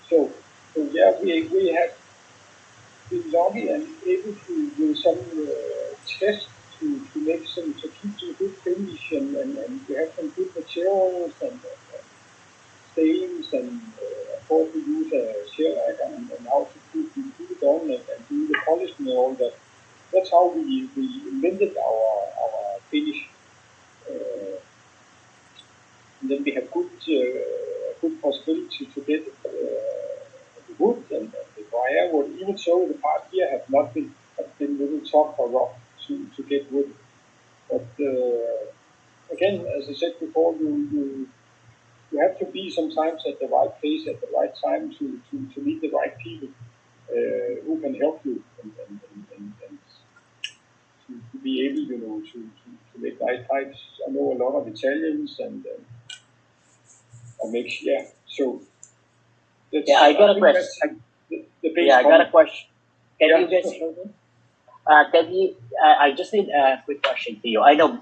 So yeah, we have been lucky and able to do some tests to make some, to keep some good finish, and we have some good materials and stains, and of course we use a shellac and how to put it on and do the polishing and all that. That's how we invented our finish. And then we have good possibility to get the wood and the wire wood. Even so, the past year have been a little tough or rough to get wood. But again, as I said before, you have to be sometimes at the right place at the right time to meet the right people who can help you and to be able, to make nice pipes. I know a lot of Italians and so that's, I got a question. I got a question. Can you guys hear me? I just need a quick question to you. I know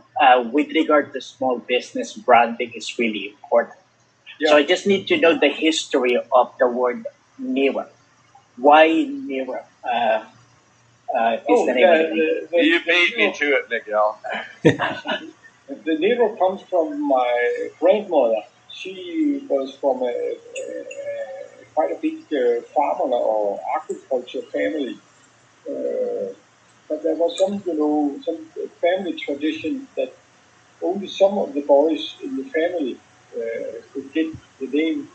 with regard to small business, branding is really important. So I just need to know the history of the word Nero. Why Nero? Is the name of the You beat me to it, Miguel. The Nero comes from my grandmother. She was from quite a big farmer or agriculture family. But there was some family tradition that only some of the boys in the family could get the name.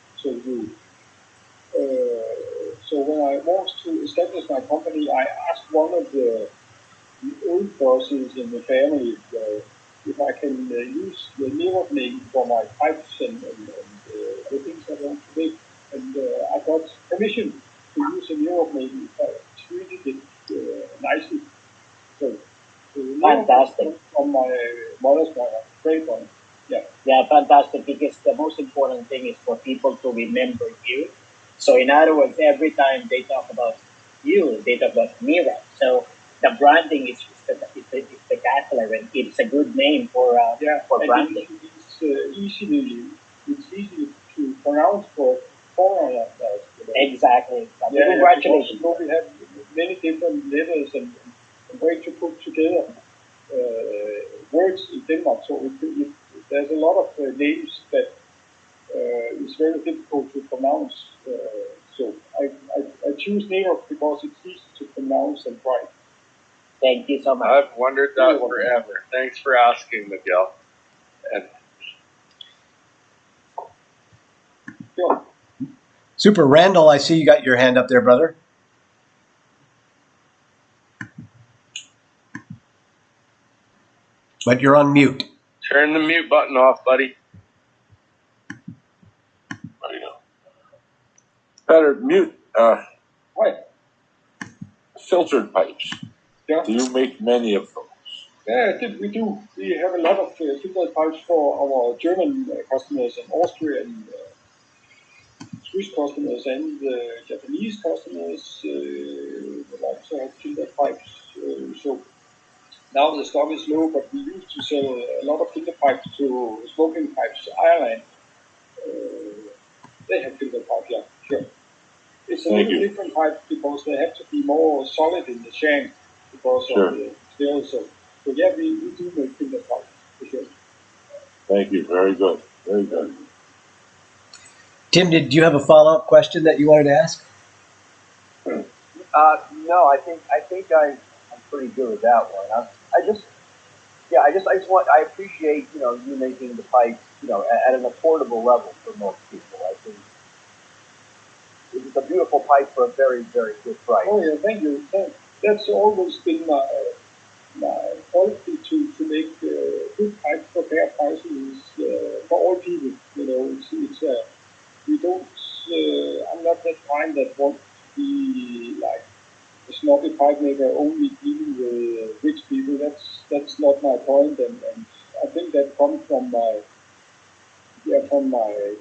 So when I wanted to establish my company, I asked one of the old bosses in the family if I can use the Nero name for my pipes and the things I want to make. And I got permission to use the Nero name if I treated it nicely. So Fantastic. From my mother's great one. Yeah. Yeah, fantastic. Because the most important thing is for people to remember you. So in other words, every time they talk about you, they talk about Mira. So the branding is spectacular, and it's a good name for branding. It's easy to pronounce for foreigner. Exactly. Yeah, Congratulations. because we have many different letters and ways to put together words in Denmark. So there's a lot of names that is very difficult to pronounce. So I choose Nero because it's easy to pronounce and write. Thank you so much. I've wondered that forever. Thanks for asking, Miguel. And Super. Randall, I see you got your hand up there, brother. But you're on mute. turn the mute button off, buddy. I know. Peder, mute. What? Filtered pipes. Yeah. Do you make many of those? Yeah, we do. We have a lot of filtered pipes for our German customers and Austrian Swiss customers and Japanese customers would like to have filtered pipes. So now the stock is low, but we used to sell a lot of filtered pipes to smoking pipes. Ireland, they have filtered pipes, yeah, sure. It's a little different pipe because they have to be more solid in the shank because of the steel. So yeah, we do make filtered pipes for sure. Thank you. Very good. Very good. Tim, did you have a follow-up question that you wanted to ask? No, I think I'm pretty good with that one. I appreciate, you making the pipes, at an affordable level for most people. I think it's a beautiful pipe for a very, very good price. Oh yeah, thank you. That's always been my policy to make good pipes for fair prices for all people. We don't. I'm not that kind that wants to be like a snobby pipe maker only dealing with rich people. That's not my point, and I think that comes from my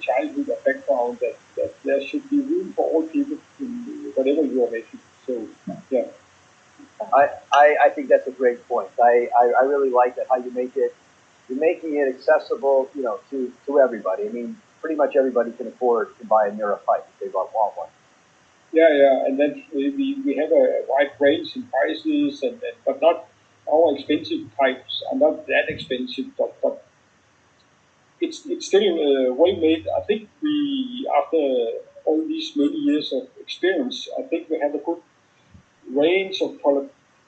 childhood background that there should be room for all people in whatever you are making. So yeah. I think that's a great point. I really like that how you make it. You're making it accessible, to everybody. I mean, pretty much everybody can afford to buy a Mira pipe if they want one. Yeah, and then we have a wide range in prices, but not our expensive pipes are not that expensive, but it's still well made. I think we, after all these many years of experience, I think we have a good range of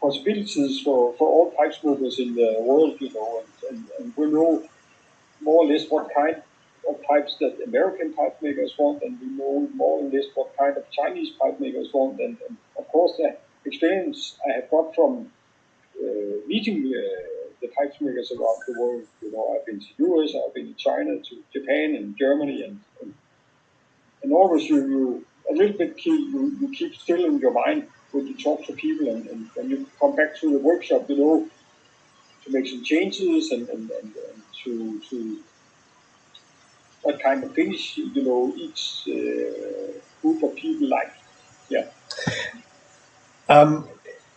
possibilities for all pipe smokers in the world, and we know more or less what kind of pipes that American pipe makers want, and we know more or less what kind of Chinese pipe makers want, and of course the experience I have got from meeting the pipe makers around the world. I've been to US, I've been to China, to Japan, and Germany, and always you a little bit you keep still in your mind when you talk to people, and when you come back to the workshop, to make some changes and to what kind of finish, each group of people like. Yeah.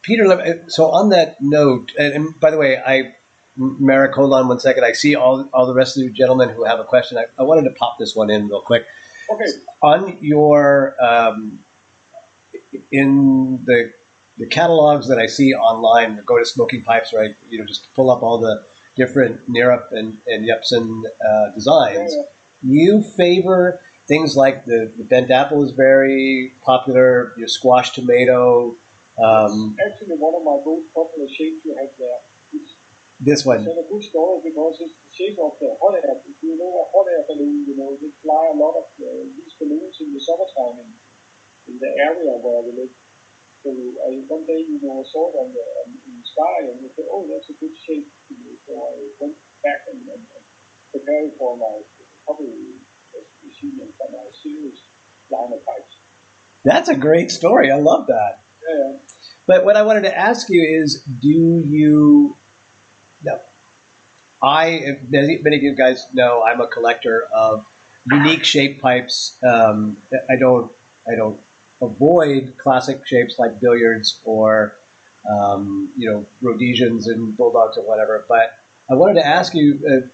Peter, so on that note, and by the way, Merrick, hold on one second. I see all the rest of you gentlemen who have a question. I wanted to pop this one in real quick. Okay. On your, in the catalogs that I see online, go to Smoking Pipes, right? Just pull up all the different Nerup and Jeppesen designs. Yeah. You favor things like the bent apple is very popular, your squash tomato. Actually, one of my most popular shapes you have there. This one. It's a good story because it's the shape of the hot air. If you know a hot air balloon, they fly a lot of these balloons in the summertime in the area where we live. So one day, I saw it in the sky and I said, oh, that's a good shape. So I went back and prepared for my copy machine and for my series line of pipes. That's a great story. I love that. Yeah. But what I wanted to ask you is, do you? No, many of you guys know, I'm a collector of unique shape pipes. I don't avoid classic shapes like billiards or Rhodesians and bulldogs or whatever. But I wanted to ask you,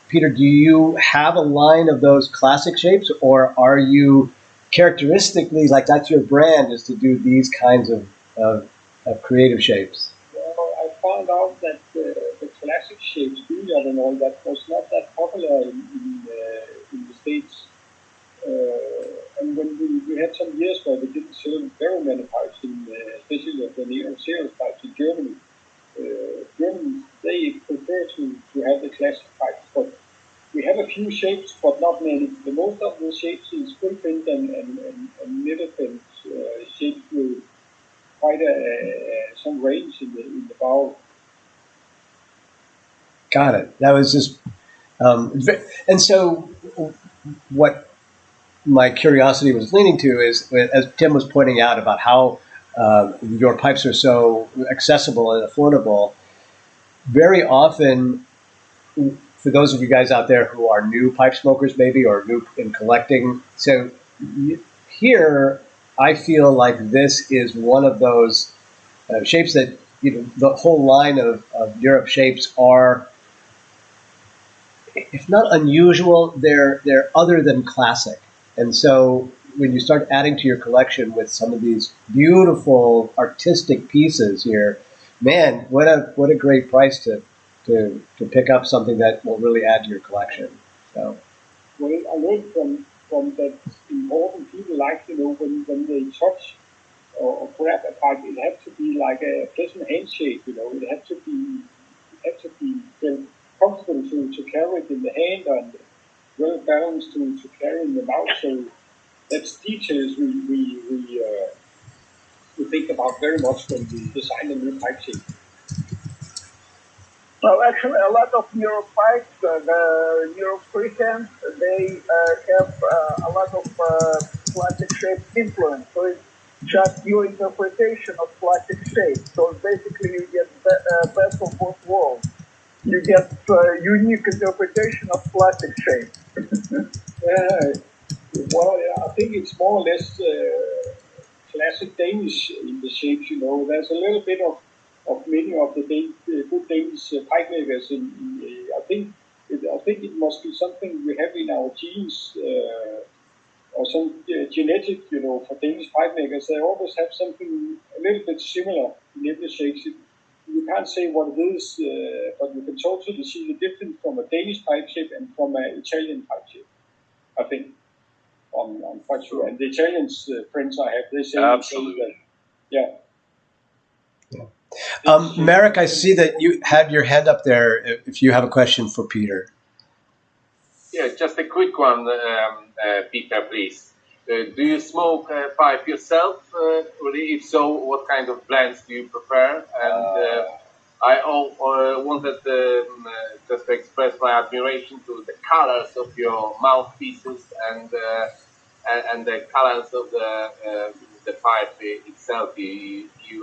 Peter, do you have a line of those classic shapes, or are you characteristically, like that's your brand, is to do these kinds of creative shapes? Well, I found out that the classic shapes, billiard and all that, was not that popular in the States. And when we had some years where we didn't sell very many pipes, especially of the Neo-Series pipes in Germany. Germans, they prefer to have the classic pipes, but we have a few shapes, but not many. The most of the shapes is full print and middle print shapes with quite some range in the bow. Got it. That was just, and so what my curiosity was leaning to is, as Tim was pointing out about how your pipes are so accessible and affordable, very often, for those of you guys out there who are new pipe smokers maybe, or new in collecting, so here I feel like this is one of those shapes that, the whole line of Europe shapes are, if not unusual, they're other than classic. And so when you start adding to your collection with some of these beautiful artistic pieces here, man, what a great price to pick up something that will really add to your collection. So, well, I learned from that important people, like, when they touch or grab a pipe, it had to be like a pleasant handshake. It had to be felt comfortable to carry it in the hand and well balanced to carry in the mouth. So that's details we think about very much when we design a new pipe shape. Well, actually, a lot of Euro pipes, the Euro freehands, they have a lot of classic shape influence. So it's just your interpretation of classic shape. So basically, you get best of both worlds. You get unique interpretation of classic shape. Well, I think it's more or less classic Danish in the shapes. There's a little bit of many of the good Danish pipe makers. I think it must be something we have in our genes, or some genetic, for Danish pipe makers. They always have something a little bit similar in the shapes. You can't say what it is, but you can totally see the difference from a Danish pipe shape and from an Italian pipe shape, I think. I'm quite sure. And the Italians, friends I have, they say absolutely. Yeah. Merrick, I see that you had your hand up there. If you have a question for Peter. Yeah, just a quick one, Peter, please. Do you smoke pipe yourself? If so, what kind of blends do you prefer? And I wanted just to express my admiration to the colors of your mouthpieces and the colors of the pipe itself.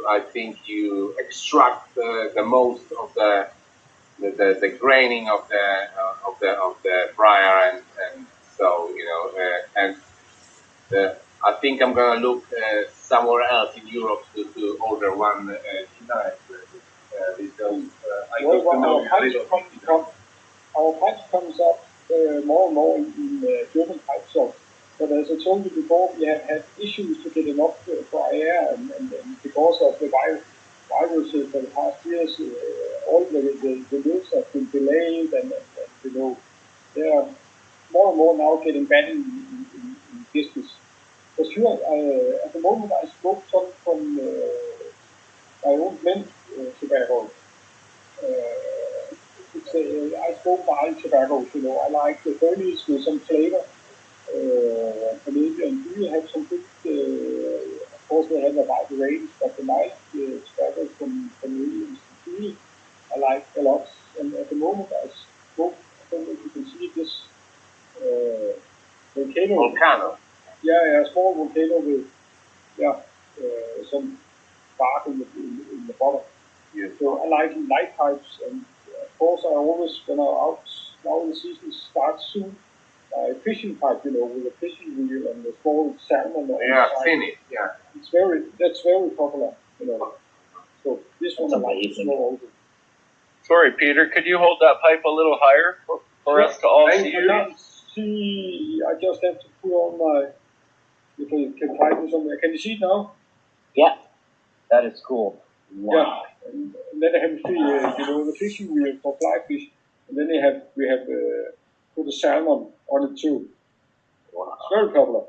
I think you extract the most of the graining of the briar, and so I think I'm gonna look somewhere else in Europe to order one tonight. Because I got to know a little. Our pipe comes up more and more in German pipe shops. But as I told you before, we have had issues to get enough for air, and because of the virus for the past years, all the mills have been delayed, and they are more and more now getting back in business. For sure, at the moment I smoke some from my own blend tobacco. I smoke mild tobaccos. I like the Burnies with some flavor. Canadian Deal have some good, of course they have a wide range, but the mild tobaccos from Canadian Deal I like a lot. And at the moment I smoke, I don't know if you can see this volcano. Yeah, a small volcano with some bark bottom. Yeah. So I like light pipes, and of course I always, when I'm out, now the season starts soon, fishing pipe, with a fishing reel and the small salmon. Yeah, thin. Yeah. That's very popular, So this one I like to know also. Sorry, Peter, could you hold that pipe a little higher for us to all see you? I just have to put on my, if I can find it somewhere. Can you see it now? Yeah, that is cool. Wow. Yeah, and then I have the fishing reel for fly fish, and then we have put a salmon on it too. Wow. It's very popular.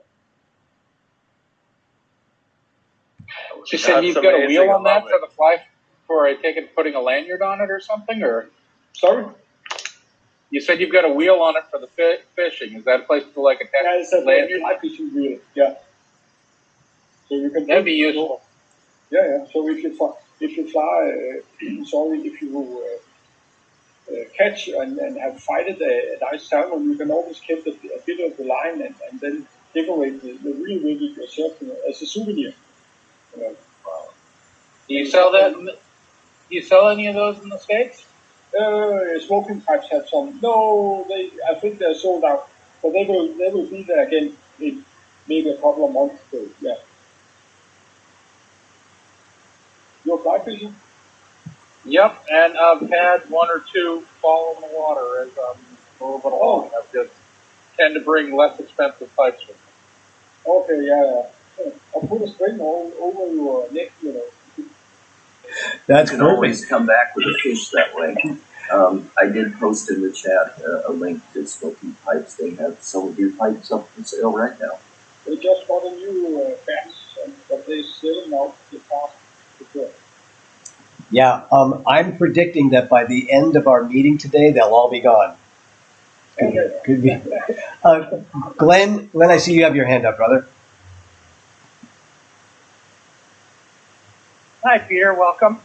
You said you've got a wheel on that for the fly, for I take it putting a lanyard on it or something, or? Sorry? You said you've got a wheel on it for the fishing. Is that a place to like attach? Yeah, it's a fly fishing reel. Yeah. So you can. That'd be useful. Yeah. So if you fly, if you catch and have fighted a nice salmon, you can always keep a bit of the line and then decorate the reel with it yourself as a souvenir. Wow. Do you sell that? Do you sell any of those in the States? Smoking pipes have some. No, I think they're sold out, but they will be there again in maybe a couple of months. So yeah. You're fly fishing? Yep, and I've had one or two fall in the water as I'm moving along. I've just tend to bring less expensive pipes with me. Okay, yeah. I'll put a string over your neck, That's you can always come back with a fish that way. I did post in the chat a link to Smoky Pipes. They have some of your pipes up for sale right now. They just got a new batch, but they're selling out the fast. Yeah, I'm predicting that by the end of our meeting today, they'll all be gone. Could be. Glenn, I see you have your hand up, brother. Hi, Peter. Welcome.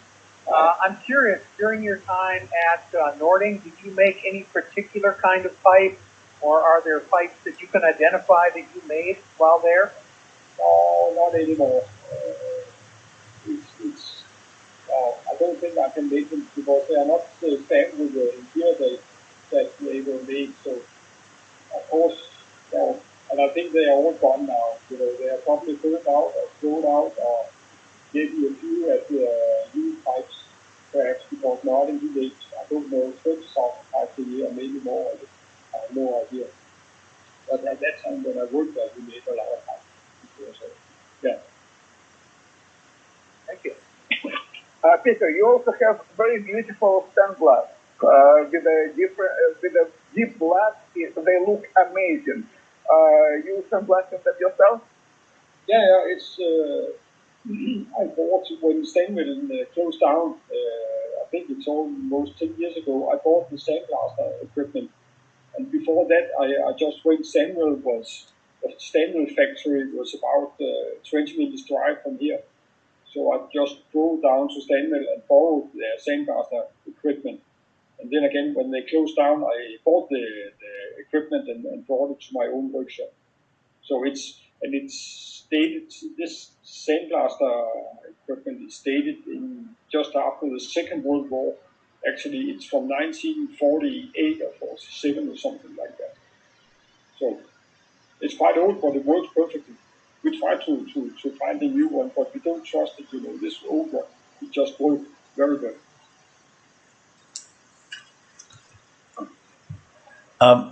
I'm curious, during your time at Nording, did you make any particular kind of pipe, or are there pipes that you can identify that you made while there? No, not anymore. I don't think I can make them because they are not the same with the gear that they were made. So, of course, and I think they are all gone now. They are probably thrown out, or maybe a few at the new pipes, perhaps, because Nording he makes, I don't know, 20,000 pipes a year, maybe more. I have no idea. But at that time when I worked there, we made a lot of pipes. So, yeah. Thank you. Peter, you also have very beautiful sandblast with a deep blast. They look amazing. You sandblasting them yourself? Yeah, it's. I bought when Stanwell closed down. I think it's almost 10 years ago. I bought the sandblaster equipment, and before that, I just went. The Stanwell factory was about 20 minutes drive from here. So I just drove down to Stanwell and borrowed their sandblaster equipment. And then again, when they closed down, I bought the equipment and brought it to my own workshop. So it's dated. This sandblaster equipment is dated in just after the Second World War. Actually, it's from 1948 or 47 or something like that. So it's quite old, but it works perfectly. We try to find a new one, but we don't trust it. This old one, it just works very good.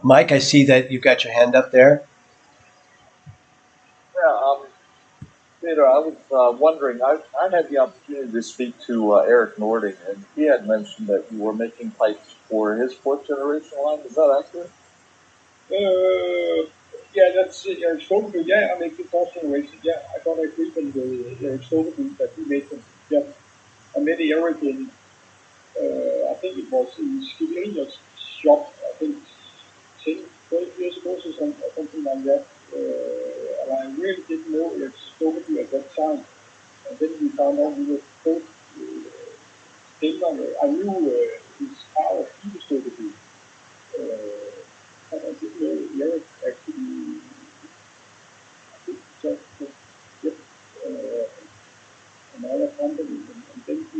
Mike, I see that you've got your hand up there. Yeah, Peter, I was wondering, I've had the opportunity to speak to Eric Nording, and he had mentioned that you were making pipes for his fourth generation line. Is that accurate? Yeah, that's Eric Stoltenberg. Yeah, I make the fourth generation. Yeah, I got an agreement with Eric Stoltenberg that he made them. Yeah, I met Eric in, I think it was in Skivenius shop, I think 10, 12 years ago or something like that. And I really didn't know Eric Stoltenberg at that time. And then we found out we were both I knew his father, Peder Stoltenberg. And I didn't know Eric actually. Just another company, and then he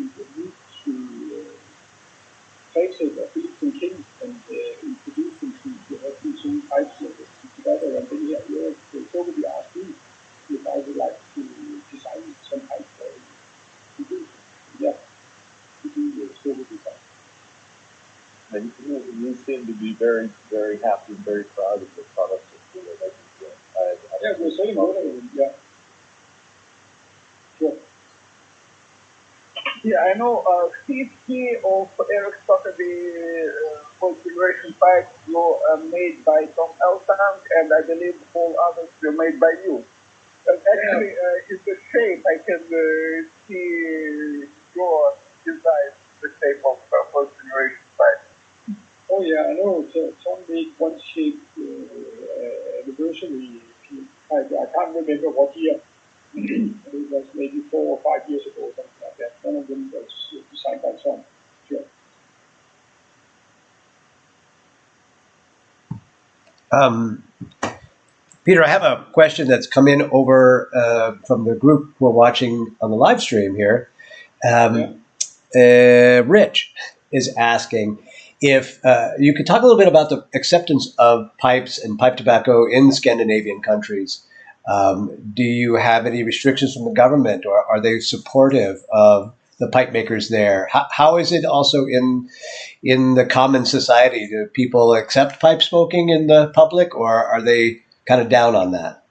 You seem to be very, very happy and very proud of the products that you're making. Yeah, we're selling more of them, yeah. Sure. Yeah, I know 50 of Eric Stockaby configuration pipes were made by Tom Eltank, and I believe all others were made by you. Actually, in the shape, I can see your design, the shape of configuration pipe. Oh yeah, I know. Tom made one shape anniversary pipe. I can't remember what year. It was maybe 4 or 5 years ago, something like that. One of them was designed by Tom. Sure. Peter, I have a question that's come in over from the group who are watching on the live stream here. Rich is asking if you could talk a little bit about the acceptance of pipes and pipe tobacco in Scandinavian countries. Do you have any restrictions from the government, or are they supportive of the pipe makers there? How is it also in the common society? Do people accept pipe smoking in the public, or are they kind of down on that?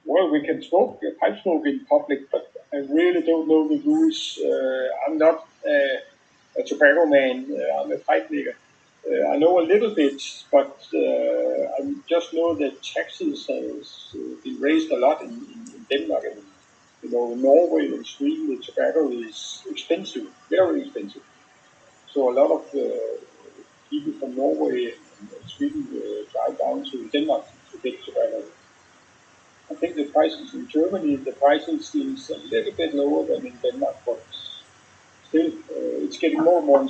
Well, we can smoke pipe smoke in public, but I really don't know the rules. I'm not a tobacco man. I'm a pipe maker. I know a little bit, but I just know that taxes has been raised a lot in Denmark. And, in Norway and Sweden, the tobacco is expensive, very expensive. So a lot of people from Norway and Sweden drive down to Denmark to get tobacco. I think the prices in Germany, the prices is a little bit lower than in Denmark, but still, it's getting more and more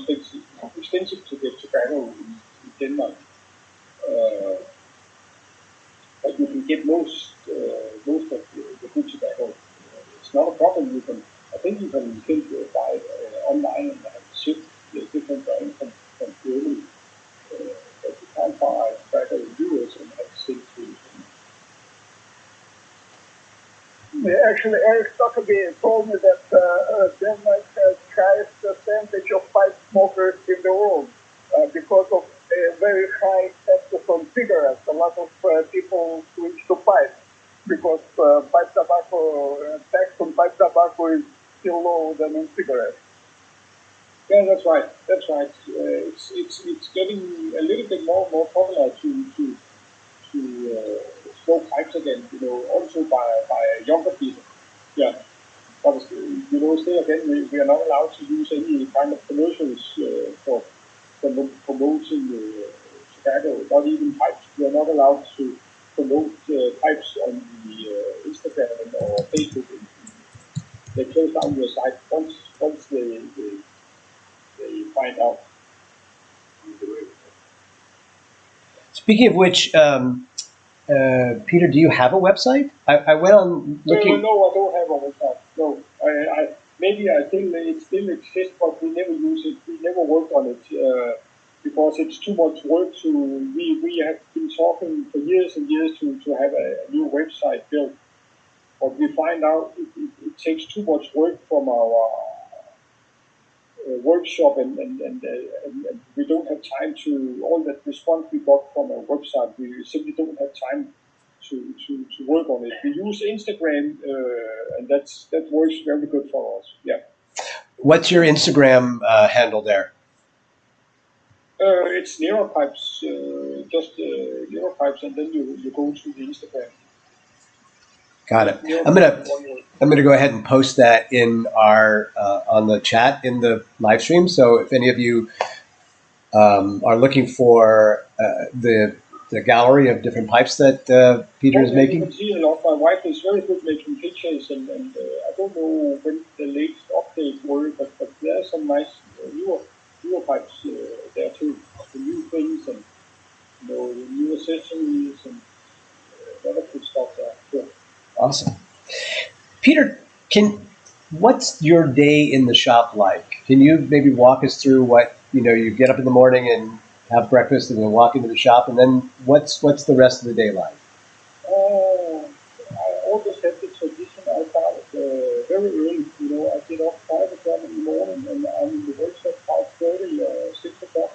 expensive to get tobacco in Denmark. But you can get most of the good tobacco. It's not a problem. I think you can still buy online and ship the different brands from Germany. But you can't buy tobacco in the US and have it sent to you. Actually, Eric Stockaby told me that Denmark has highest percentage of pipe smokers in the world because of a very high taxes on cigarettes. A lot of people switch to pipe because pipe tobacco tax on pipe tobacco is still lower than on cigarettes. Yeah, that's right. That's right. It's getting a little bit more and more popular to smoke pipes again. Also by younger people. Yeah. But still again, we are not allowed to use any kind of commercials for promoting tobacco, not even pipes. We are not allowed to promote pipes on the Instagram or Facebook. They close down your site once they find out. Speaking of which, Peter, do you have a website? I went on looking. No, I don't have a website. No, it still exists, but we never use it. We never worked on it because it's too much work to. We have been talking for years and years to have a new website built, but we find out it takes too much work from our workshop, and we don't have time to all that response we got from a website. We simply don't have time to work on it. We use Instagram, and that works very good for us. Yeah. What's your Instagram handle there? It's Neuropipes, just Neuropipes, and then you go to the Instagram. Got it. I'm gonna go ahead and post that in our on the chat in the live stream. So if any of you are looking for the gallery of different pipes that Peter is making, you can see a lot. My wife is very good making pictures, and I don't know when the latest updates were, but there are some nice newer pipes there too. The new things and new accessories and a lot of good stuff there. Sure. Awesome. Peter, what's your day in the shop like? Can you maybe walk us through what you get up in the morning and have breakfast and then walk into the shop, and then what's the rest of the day like? I always have the tradition. I start very early. I get up 5 o'clock in the morning, and I'm in the workshop 5:30 or 6 o'clock.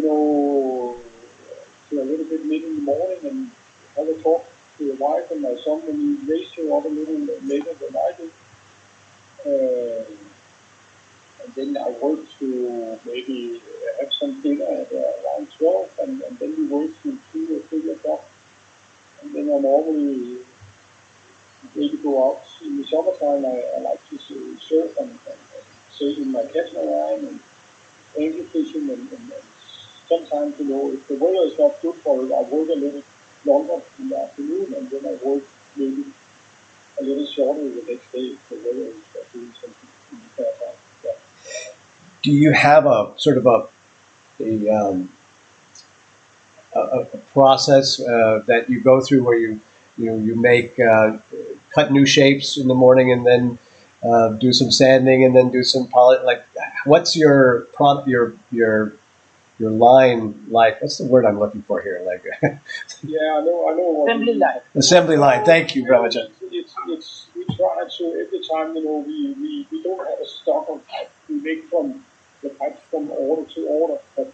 to a little bit late in the morning and have a talk to your wife and my son when he raised you up a little later than I did. And then I work to maybe have some dinner at around 12, and then we work to 2 or 3 o'clock. And then I normally maybe go out in the summertime. I like to surf and sail in my catamaran and angler fishing. And sometimes, if the weather is not good for it, I work a little longer in the afternoon, and then I work maybe a little shorter the next day if the weather is doing something in the fair time. Yeah. Do you have a sort of a process that you go through where you make cut new shapes in the morning and then do some sanding and then do some polish? Like, what's your your line like? What's the word I'm looking for here? Like, Yeah, I know. Assembly line. Assembly line. Thank you very much. It's we try to every time we don't have a stock of pipe. We make from the pipes from order to order, but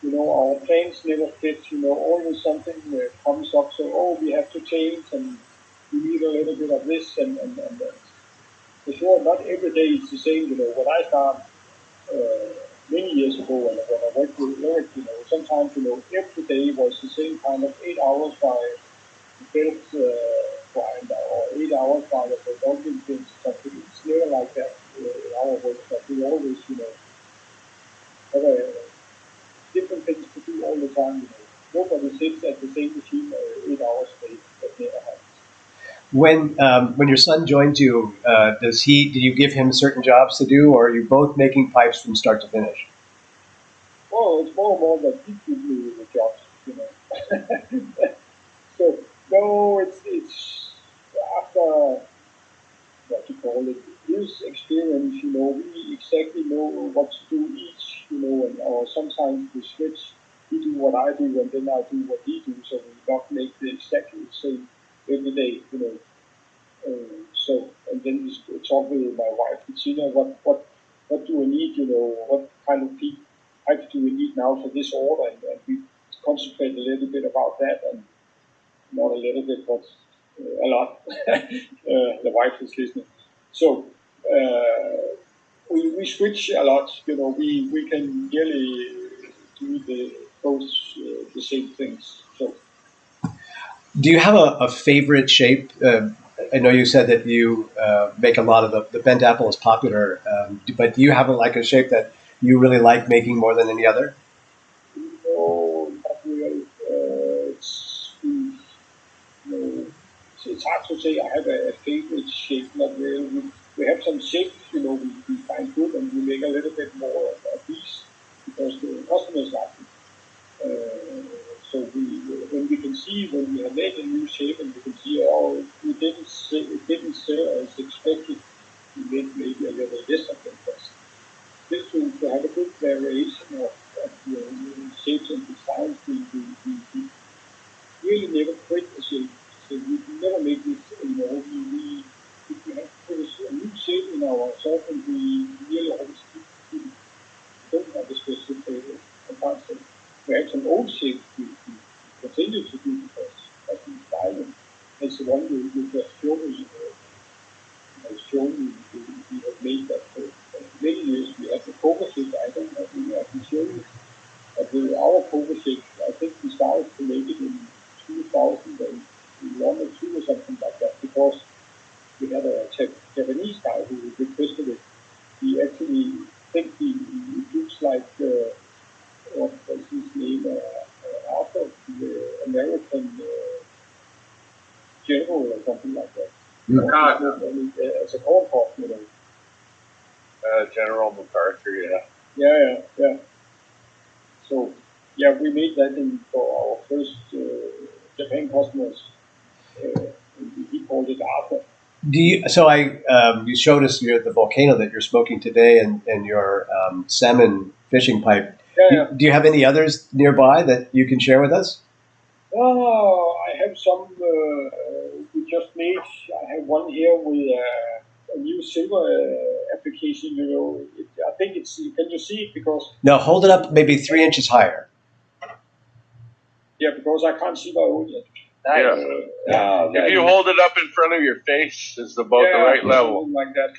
our plans never fit. Always something comes up. So we have to change, and we need a little bit of this and for sure. Not every day is the same. When I start many years ago when I worked with Eric, sometimes every day was the same kind of 8 hours by belt grinder or 8 hours by the production things. Something. It's never like that in our work, but we always have different things to do all the time. Nobody sits at the same machine 8 hours a day. That never happens. When your son joined you, did you give him certain jobs to do, or are you both making pipes from start to finish? Well, it's more that he gives me the jobs. So no, it's after what you call it, his experience. We exactly know what to do each. Or sometimes we switch. He do what I do, and then I do what he do. So we not make the exactly the same every day. So and then we talk with my wife, Bettina. What do we need? What kind of pipes do we need now for this order? And we concentrate a little bit about that, and not a little bit, but a lot. The wife is listening. So we switch a lot. We can really do both the same things. So. Do you have a favorite shape? I know you said that you make a lot of the bent apple is popular, but do you have a shape that you really like making more than any other? No, not really. It's hard to say I have a favorite shape. Not really. We have some shapes, we find good, and we make a little bit more of these because the customers like it. So when we can see when we have made a new shape, and we can see it didn't sell as expected, we made maybe a little less of them. But just to have a good variation of shapes and designs, we really never quit the shape. So we never make this anymore. If we have to put a new shape in our assortment, we really always don't have a special favorite. I can't say. We have some old shapes we continue to do because that's the style. It's the one you just showed us. Has shown we have made that for many years. We have the poker shape. I don't know if I can show you. But our poker shape, I think we started to make it in 2001 or 2 or something like that because we had a Japanese guy who requested it. He actually think he looks like what was his name after the American general or something like that. As a corn pop, General MacArthur, yeah. Yeah. So, we made that for our first Japan customers. He called it Arthur. You showed us the volcano that you're smoking today and your salmon fishing pipe. Yeah. Do you have any others nearby that you can share with us? Oh, I have some we just made. I have one here with a new silver application. I think it's. Can you see it? Because No, hold it up maybe 3 inches higher. Yeah, because I can't see my own yet. Yeah. If you hold it up in front of your face, it's about the right level. Something like that.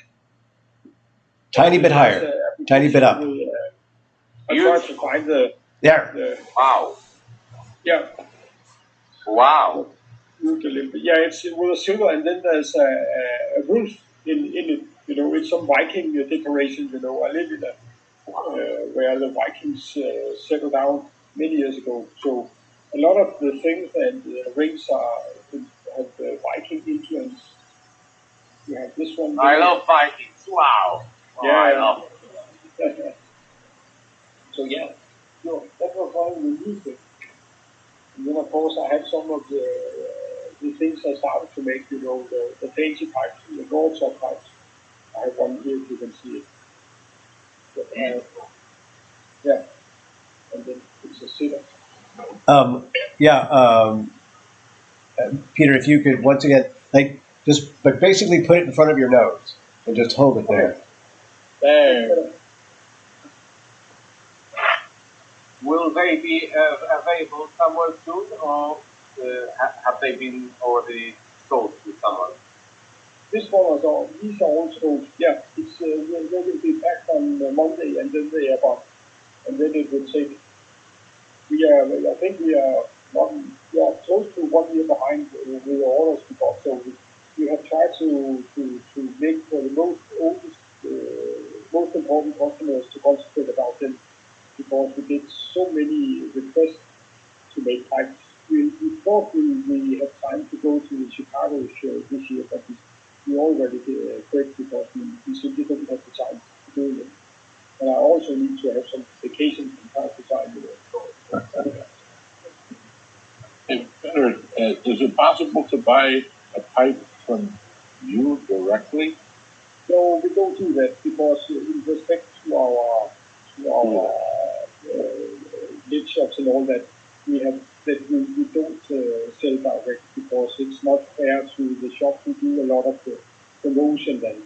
Tiny bit higher. Tiny bit up. I try to find There. Wow. Yeah. Wow. Yeah, it's with a silver, and then there's a wolf in it. You know, it's some Viking decoration. You know, I live in where the Vikings settled down many years ago. So a lot of the things and the rings have Viking influence. You have this one. I love Vikings. Wow. Yeah, I love it. So yeah, no, that was why we used it. And then of course I have some of the things I started to make. You know, the fancy pipes, the gold top pipes. I have one here if you can see it. Yeah, and then it's a sitter. Peter, if you could once again, but basically put it in front of your nose and just hold it there. There. Will they be available somewhere soon, or have they been already sold to someone? This one these are also, yeah, it's they will be packed on Monday, and then they are gone, and then it will take. I think we are close to 1 year behind with the orders because so we have tried to make for the most important customers to concentrate about them because we get so many requests to make pipes. We thought we had time to go to the Chicago show this year, but we already quit because we simply don't have the time to do it. And I also need to have some vacation from time to time. Hey, Peder, is it possible to buy a pipe from you directly? No, we don't do that because in respect to our lid shops and all that, we don't sell direct because it's not fair to the shop who do a lot of the promotion and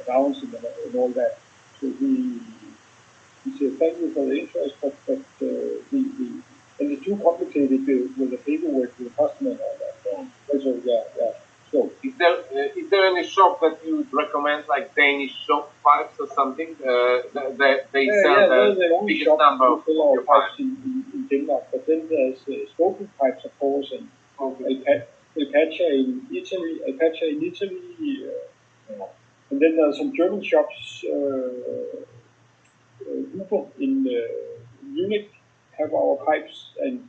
announcing and all that. So we say thank you for the interest, but and it's too complicated with the paperwork with the customer and all that. Also, yeah. So is there any shop that you would recommend, like Danish shop pipes or something? They sell the biggest number of your pipes in Denmark, but then there's smoking pipes, of course, and Alpaca in Italy, and then there's some German shops. Huber in Munich have our pipes, and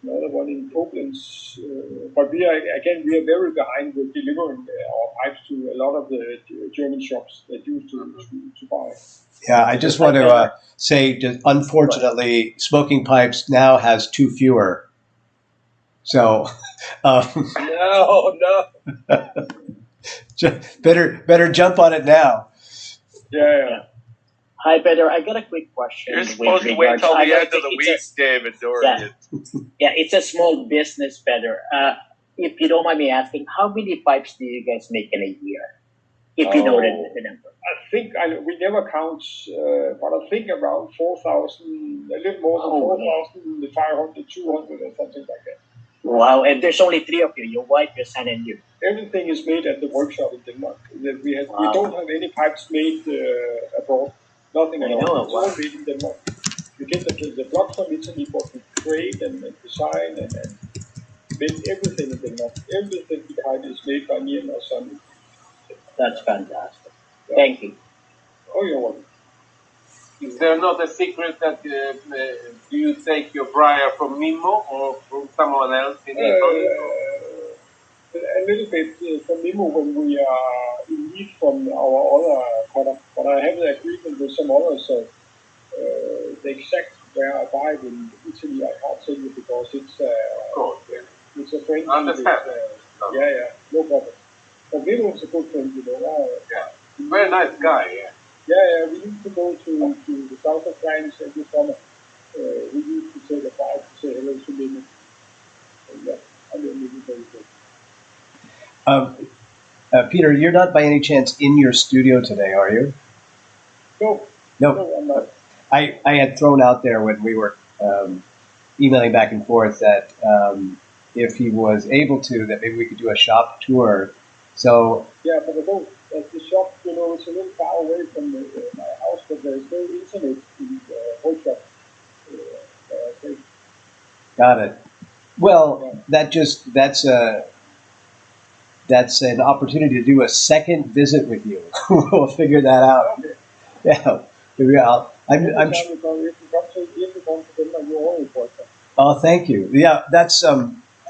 another one in Koblenz. But we are very behind with delivering our pipes to a lot of the German shops that used to buy. Yeah, I just want to say, unfortunately, Smoking Pipes now has 2 fewer. So, no. better jump on it now. Yeah. Hi, Peder. I got a quick question. You're supposed to wait till the end of the week, David Dory. Yeah, it's a small business, Peder. If you don't mind me asking, how many pipes do you guys make in a year? If you know the number. I think we never count, but I think around 4,000, a little more than 4,500, 200 or something like that. Wow, and there's only 3 of you, your wife, your son, and you. Everything is made at the workshop in Denmark. We don't have any pipes made abroad. Nothing at all. It's all made in Denmark. We get the blocks from Italy, but we create and design and make everything in Denmark. Everything behind is made by me and my son. That's fantastic. Yeah. Thank you. Oh, you're welcome. Is there not a secret that do you take your briar from Mimo or from someone else in Italy? A little bit from Mimo when we are in need from our other product, but I have the agreement with some others. So the exact where I buy it in Italy, I can't tell you because it's it's a friend. Understand? No problem. But Mimo is a good friend, you know. Very nice guy. Yeah. Yeah, we used to go to the south of France every summer. We used to take a flight to say hello to Mimo. Yeah, I know Mimo very good. Peter, you're not by any chance in your studio today, are you? No, I'm not. I had thrown out there when we were emailing back and forth that if he was able to, that maybe we could do a shop tour. So yeah, but I don't. The shop, it's a little far away from my house, but there's no internet in the whole shop. got it. Well, that's an opportunity to do a second visit with you. We'll figure that out. Okay. Yeah, maybe I'm Oh, thank you. Yeah, that's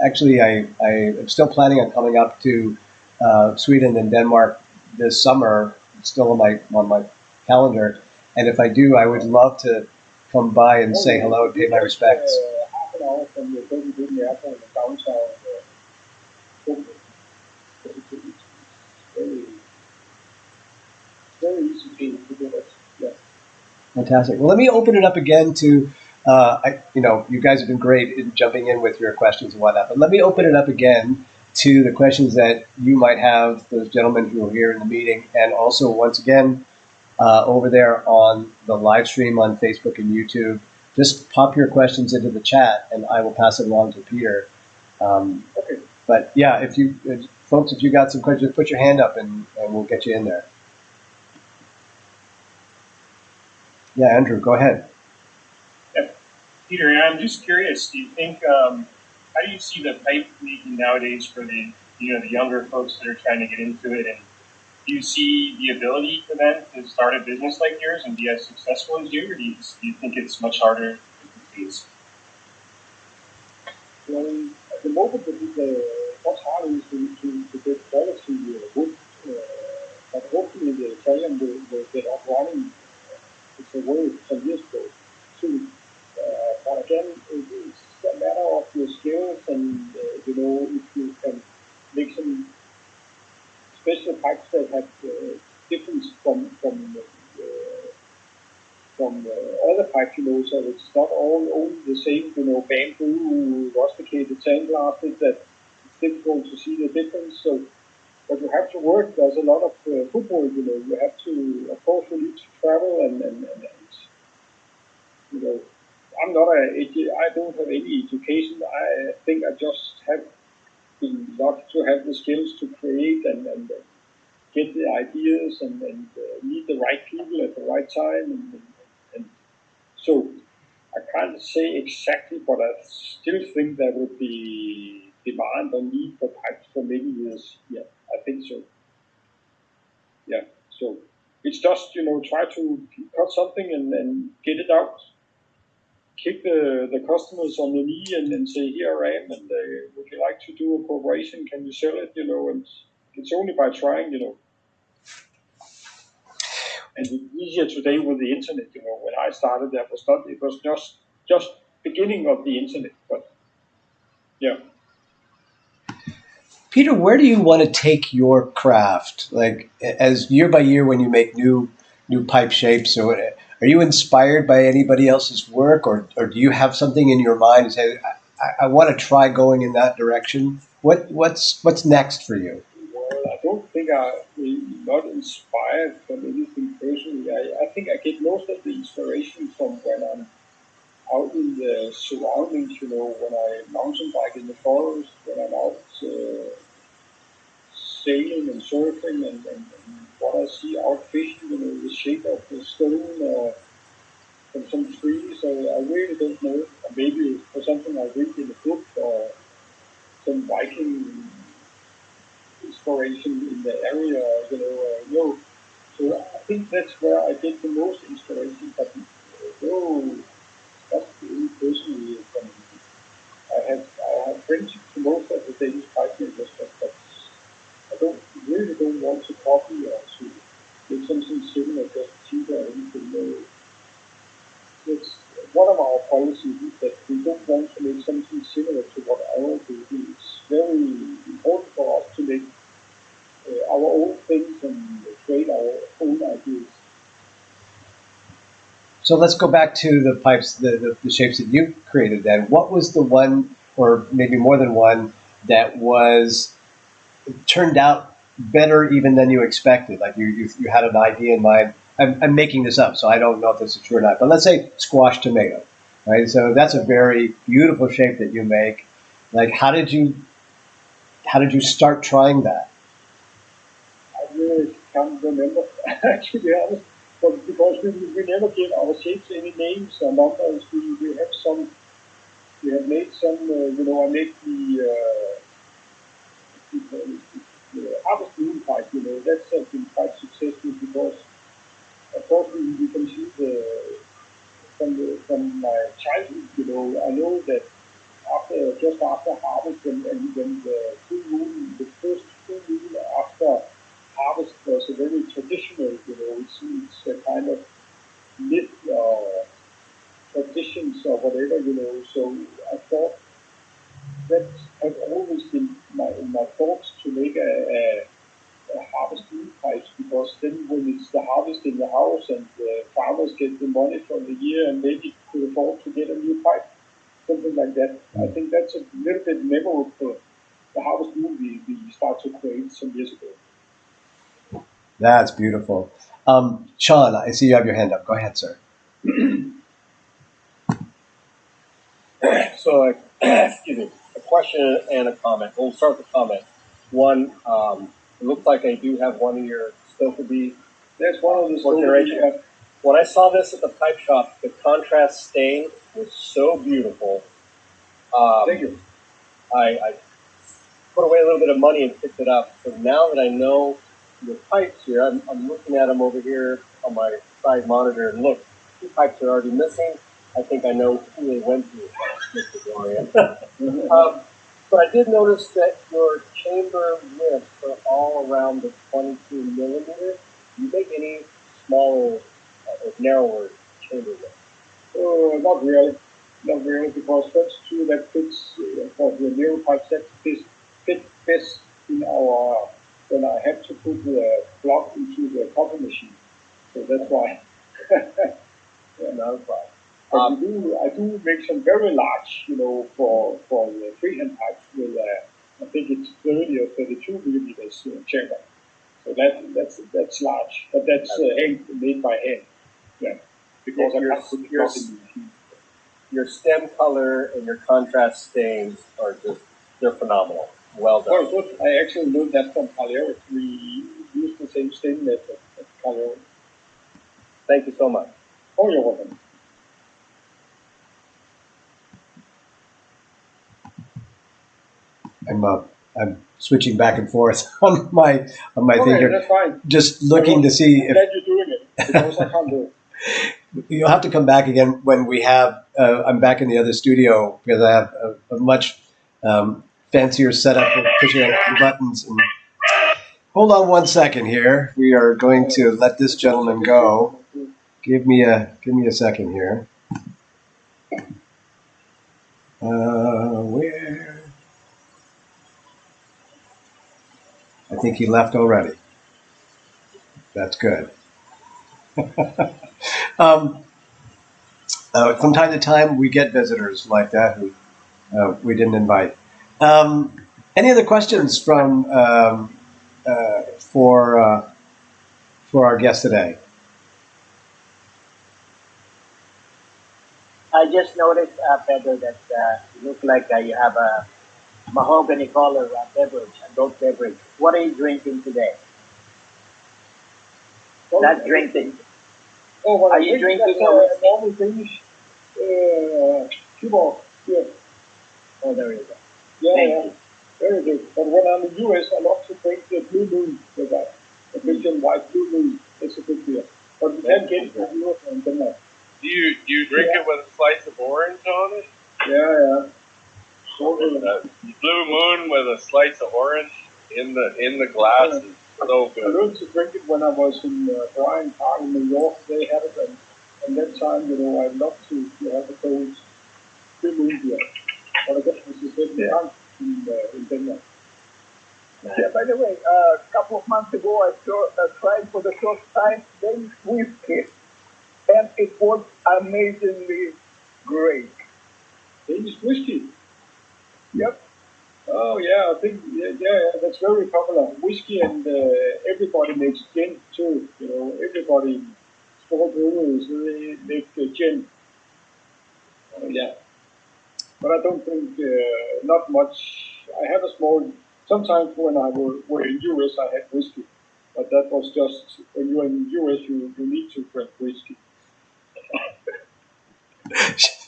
actually I am still planning on coming up to Sweden and Denmark this summer. It's still on my calendar, and if I do, I would love to come by and say hello and pay my respects. Half an hour from the Copenhagen airport in downtown. It's very easy to do it. Yeah. Fantastic. Well, let me open it up again to, you guys have been great in jumping in with your questions and whatnot, but let me open it up again to the questions that you might have, those gentlemen who are here in the meeting, and also, once again, over there on the live stream on Facebook and YouTube. Just pop your questions into the chat, and I will pass it along to Peter. Okay. But yeah, if you got some questions, put your hand up, and we'll get you in there. Yeah, Andrew, go ahead. Yeah. Peter, I'm just curious. Do you think how do you see the pipe making nowadays for the younger folks that are trying to get into it, and do you see the ability for them to start a business like yours and be as successful as you, or do you think it's much harder to Well, at the moment, what's hard is to get quality wood, but hopefully the Italian will get up running. It's a way some years ago too. But again, it's a matter of your skills and if you can make some special pipes that have difference from other pipes, so it's not all only the same, bamboo, rusticated, sandblasted, that it's difficult to see the difference. So, but you have to work. There's a lot of footwork, you have to, of course, you need to travel and I'm not I don't have any education. I think I just have been lucky to have the skills to create and get the ideas and meet the right people at the right time. And so I can't say exactly, but I still think there will be demand or need for pipes for many years. Yeah, I think so. Yeah, so it's just, try to cut something and get it out. Kick the customers on the knee and say, here I am, and would you like to do a cooperation? Can you sell it? And it's only by trying, And it's easier today with the internet. When I started, that was not. It was just beginning of the internet. But yeah. Peter, where do you want to take your craft? Like, as year by year, when you make new pipe shapes, or are you inspired by anybody else's work, or do you have something in your mind and say, I want to try going in that direction? What's next for you? Well, I don't think I'm not inspired from anything personally. I think I get most of the inspiration from when I'm out in the surroundings, when I mountain bike in the forest, when I'm out sailing and surfing and what I see out fishing, the shape of the stone from some trees. I really don't know. Or maybe for something I read in a book or some Viking inspiration in the area, no. So I think that's where I get the most inspiration. But no, that's really personally from. I have friendship to most of the Danish pipe makers, but I really don't want to copy or to make something similar just cheaper or anything. No. It's one of our policies is that we don't want to make something similar to what others do. It's very important for us to make our own things and create our own ideas. So let's go back to the pipes, the shapes that you created then. What was the one, or maybe more than one, that turned out better even than you expected? Like you had an idea in mind. I'm making this up, so I don't know if this is true or not. But let's say squash tomato. right? So that's a very beautiful shape that you make. Like, how did you start trying that? I really can't remember, to be honest. But because we never give our shapes any names or numbers, we have made some, I made the harvest moon pipe, that's been quite successful because, of course, we can see from my childhood, I know that just after harvest and when the first full moon after harvest was a very traditional, it's a kind of myth or traditions or whatever, so I thought that has always been in my thoughts to make a harvest moon pipes because then when it's the harvest in the house and the farmers get the money for the year and maybe could afford to get a new pipe, something like that. I think that's a little bit memorable for the harvest moon we started to create some years ago. That's beautiful. Sean, I see you have your hand up. Go ahead, sir. So, excuse me, a question and a comment. We'll start with the comment. One, it looks like I do have one of your Stokerby. That's one of the Stokerby. When I saw this at the pipe shop, the contrast stain was so beautiful. Thank you. I put away a little bit of money and picked it up. So now that I know your pipes here, I'm looking at them over here on my side monitor, and look, 2 pipes are already missing. I think I know who they went to, Mr. Dorian. But I did notice that your chamber widths are all around the 22 millimeter. Do you make any smaller or narrower chamber widths? Not really. Not really, because that's true that fits for the narrow pipes that fit best in our when I have to put the block into the copper machine. So that's why. Yeah, not a problem. I do make some very large, for the freehand pipes with I think it's 30 or 32 millimeters chamber. So that's large, but that's made by hand. Yeah, because I can't put the block in the machine. Your stem color and your contrast stains are they're phenomenal. Well done. Oh, good. I actually learned that from Carl. We use the same stain method at Carl. Thank you so much. Oh, you're welcome. I'm switching back and forth on my Okay, thing here. that's fine. Just looking to see I'm glad you're doing it because I can't do it. You'll have to come back again when we have. I'm back in the other studio because I have a much fancier setup for pushing out the buttons. And hold on one second here. We are going to let this gentleman go. Give me a second here. Where? I think he left already. That's good. From time to time, we get visitors like that who we didn't invite. Any other questions from for our guest today? I just noticed, Peder, that it looks like you have a mahogany color beverage, adult beverage. What are you drinking today? Not drinking. Oh, well, are you drinking a normal Danish Tuborg beer? Oh, there you go. Yeah, very good. But when I'm in the US, I love to drink the Blue Moon with that. The Belgian white Blue Moon. It's a good beer. But you can't get it from Europe and Denmark. Do you drink it with a slice of orange on it? Yeah. Blue Moon with a slice of orange in the glass is so good. I learned to drink it when I was in Bryant Park in New York. They had it, and that time, I love to have a cold Blue Moon beer. But I guess this is the time in Denmark. Yeah, by the way, a couple of months ago, I tried for the first time Danish whiskey, and it was amazingly great. Danish whiskey? Yep. Oh, yeah, I think, yeah, that's very popular. Whiskey and everybody makes gin, too. Everybody, small breweries, they make gin. Yeah, but I don't think not much. I have a small. Sometimes when I were in US, I had whiskey, but that was just when you're in US, you need to drink whiskey.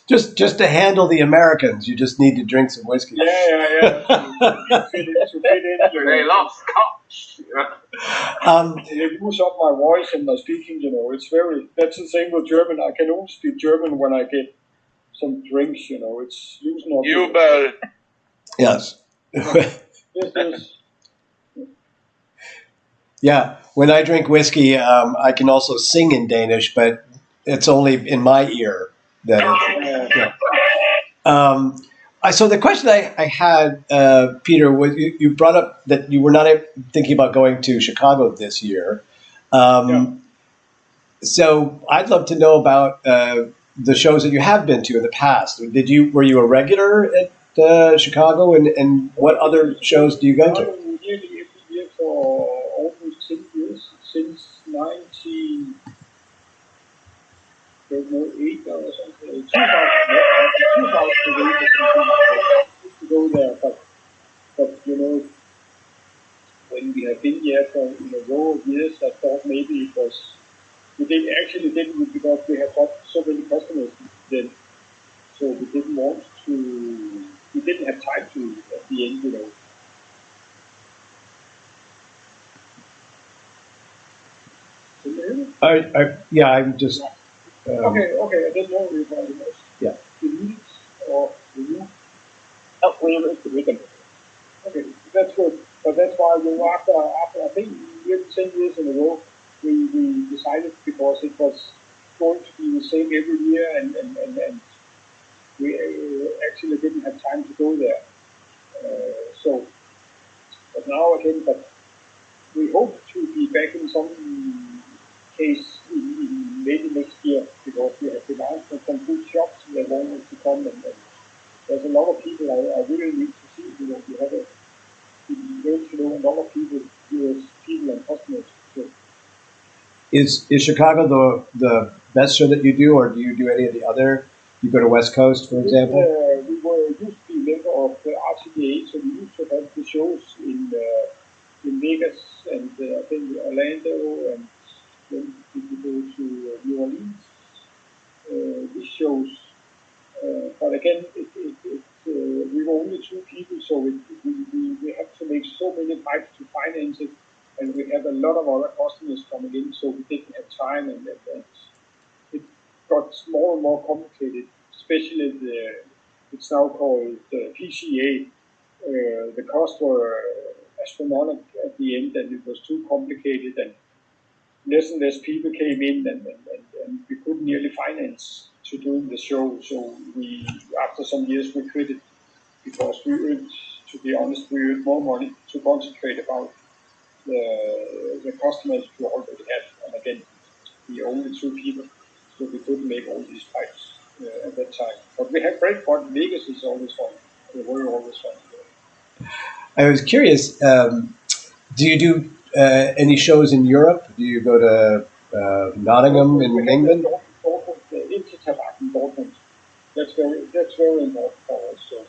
Just to handle the Americans, you just need to drink some whiskey. Yeah. to fit in. They love Scotch. It moves up my voice and my speaking. It's very. That's the same with German. I can only speak German when I get some drinks. It's losing up. You bet. Yes. This is. Yeah, when I drink whiskey, I can also sing in Danish, but it's only in my ear that it's. So the question I had, Peter, was you brought up that you were not thinking about going to Chicago this year. So I'd love to know about the shows that you have been to in the past. Were you a regular at Chicago, and what other shows do you go to? Nearly every year for almost 10 years, since 19. There's no 8 or something. 2008 to go there, but when we have been here for a row of years, I thought maybe it was we didn't because we have got so many customers then, so we didn't want to. We didn't have time to at the end. Yeah, I'm just. Okay, I didn't know if I was. Yeah. The needs or the you. Oh, we can. Okay, that's good. But that's why after I think 10 years in a row, we decided because it was going to be the same every year, and we actually didn't have time to go there. But now again, but we hope to be back in some case in maybe next year because we have been out for some good shops that want us to come, and there's a lot of people I really need to see. We have a lot of people, US people and customers. So. Is Chicago the best show that you do, or do you do any of the other? You go to West Coast, for example. We used to be a member of the RCDA, so we used to have the shows in Vegas and I think Orlando, and then we go to New Orleans. These shows, but again, we were only 2 people, so we have to make so many pipes to finance it, and we have a lot of other customers coming in, so we didn't have time, and it got more and more complicated, especially it's now called the PCA. The costs were astronomical at the end, and it was too complicated, and less people came in, and we couldn't nearly finance to doing the show. So after some years, we quit it because we earned, to be honest, we earned more money to concentrate about the customers we already had. And again, we only 2 people, so we couldn't make all these pipes at that time. But we had great fun. Vegas is always fun. We were always fun. I was curious. Do you do any shows in Europe? Do you go to Nottingham in England? Dortmund. That's very important for us. So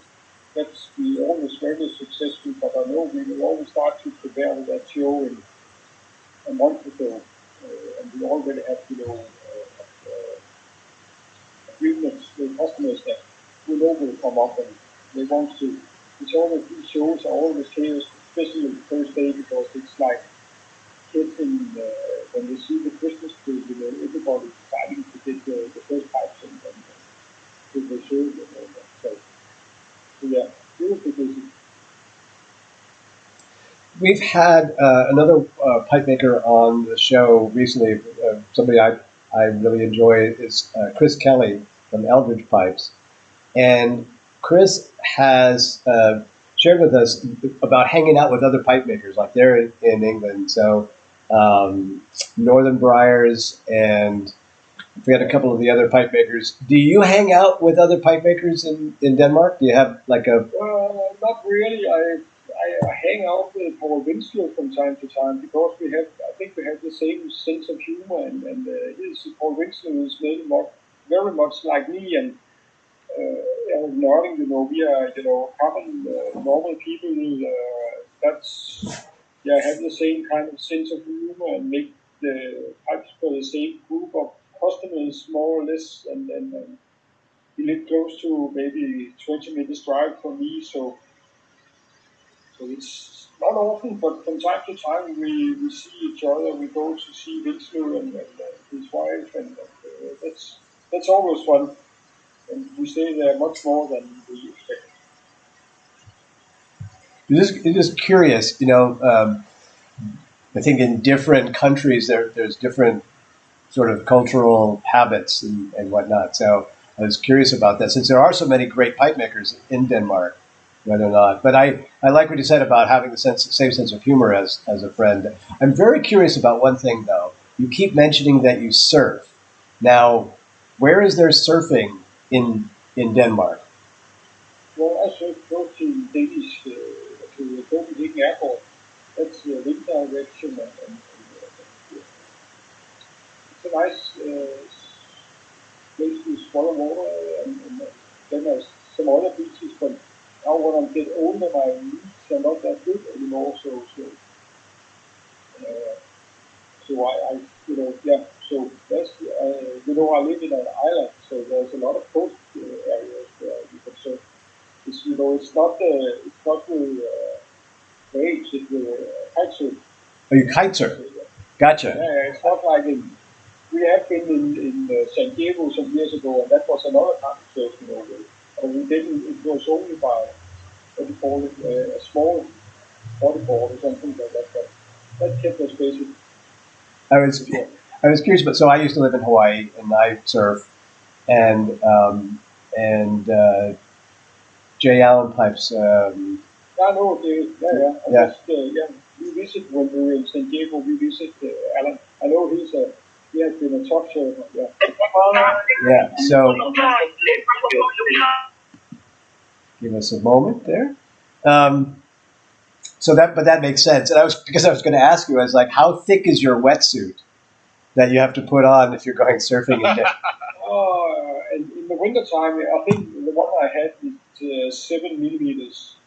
that's we always very successful. But I know we will always start to prepare for that show in a month ago, and we already have agreements with customers that we know will come up, and they want to. It's always these shows are always chaos, especially the first day, because it's like kids in when they see the Christmas tree, everybody deciding to get the first pipes and to the show. So yeah, really busy. We've had another pipe maker on the show recently. Somebody I really enjoy is Chris Kelly from Eldridge Pipes, and Chris has shared with us about hanging out with other pipe makers, like they're in England. So Northern Briars, and we had a couple of the other pipe makers. Do you hang out with other pipe makers in Denmark? Do you have like a? Not really. I hang out with Paul Winslow from time to time because I think we have the same sense of humor, and Paul Winslow is very much like me, and learning, we are, common, normal people, that's, have the same kind of sense of humor and make the pipes for the same group of customers, more or less, and we live close to maybe 20 minutes drive from me, so it's not often, but from time to time we see each other. We go to see Winslow and his wife, and that's always fun. And we stay there much more than we expect. Just curious, I think in different countries there's different sort of cultural habits and whatnot. So I was curious about that, since there are so many great pipe makers in Denmark, whether or not. But I like what you said about having the same sense of humor as a friend. I'm very curious about one thing, though. You keep mentioning that you surf. Now, where is there surfing in Denmark? Well, I surf close to Danish, to Copenhagen Airport. That's the wind direction, and it's a nice place to swallow water, and then there's some other beaches, but now when I get older, my knees are not that good anymore, so I so that's, I live in an island, so there's a lot of coast areas where you can surf. It's, it's not with waves, it's with kite surf. Oh, you kite surf? Gotcha. Yeah, it's not like we have been in San Diego some years ago, and that was another kind of surfing, but we didn't, it was only by, what do you call it, a small bodyboard or something like that, but that kept us busy. I was curious, but so I used to live in Hawaii, and I surf, and J. Allen pipes. I know, yeah. We visit when we were in San Diego. We visit Alan. I know he has been a top surfer. Yeah. Yeah. So give us a moment there. But that makes sense. And I was going to ask you, I was like, how thick is your wetsuit that you have to put on if you're going surfing? In the wintertime, I think the one I had is 7 millimeters,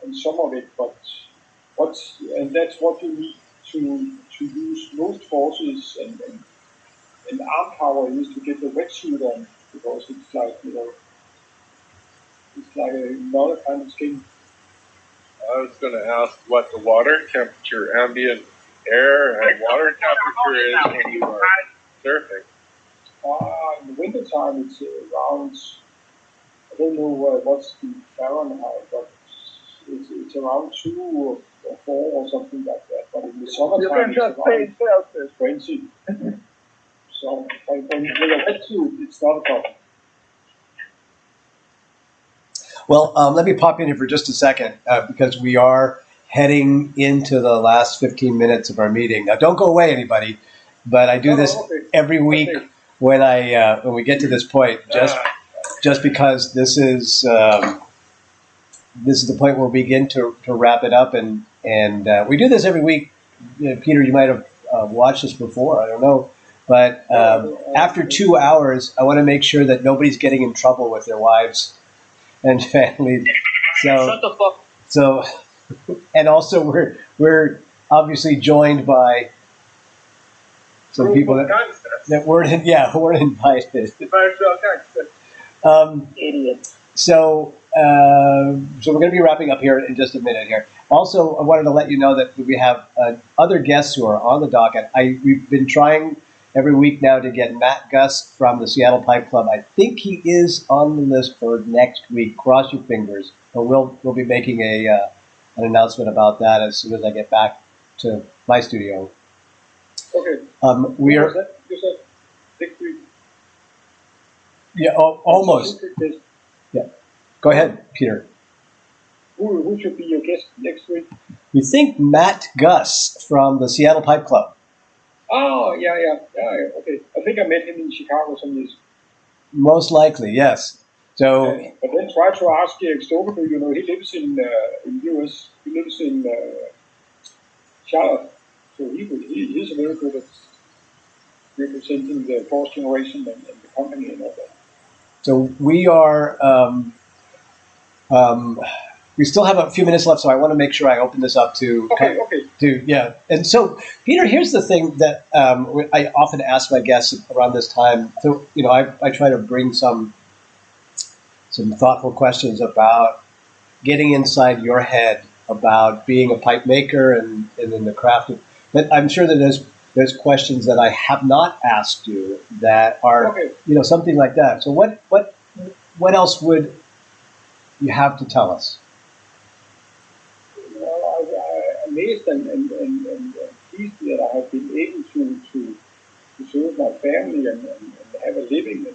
and some of it, but that's what you need to use most forces and arm power is to get the wetsuit on, because it's like, it's like another kind of skin. I was going to ask what the water temperature, ambient air and water temperature is when you are surfing. In the wintertime, it's around, I don't know what's the Fahrenheit, but it's around 2 or 4 or something like that. But in the summertime, it's around 20. So with a wetsuit, it's not a problem. Well, let me pop in here for just a second because we are heading into the last 15 minutes of our meeting. Now, don't go away, anybody. But I do this every week when we get to this point, just because this is the point where we begin to wrap it up, and we do this every week. Peter, you might have watched this before. I don't know. But after 2 hours, I want to make sure that nobody's getting in trouble with their wives and families. So, and also we're obviously joined by some people that weren't invited. Idiot. So we're going to be wrapping up here in just a minute here. Also, I wanted to let you know that we have other guests who are on the docket. We've been trying every week now to get Matt Gus from the Seattle Pipe Club. I think he is on the list for next week. Cross your fingers. But we'll be making an announcement about that as soon as I get back to my studio. Okay. We are. Next week. Yeah, almost. Yeah. Go ahead, Peter. Who should be your guest next week? We think Matt Gus from the Seattle Pipe Club. Oh, yeah, okay. I think I met him in Chicago some years. Most likely, yes. So, but then try to ask Stokerby, he lives in US. He lives in Charlotte. So he's very good at representing the fourth generation and the company and all that. So we are. We still have a few minutes left, so I want to make sure I open this up to. Okay. Yeah. And so, Peter, here's the thing that I often ask my guests around this time. So, I try to bring some thoughtful questions about getting inside your head about being a pipe maker and in the craft. But I'm sure that there's questions that I have not asked you that are something like that. So what else would you have to tell us? Well, I'm amazed and pleased that I have been able to serve my family and have a living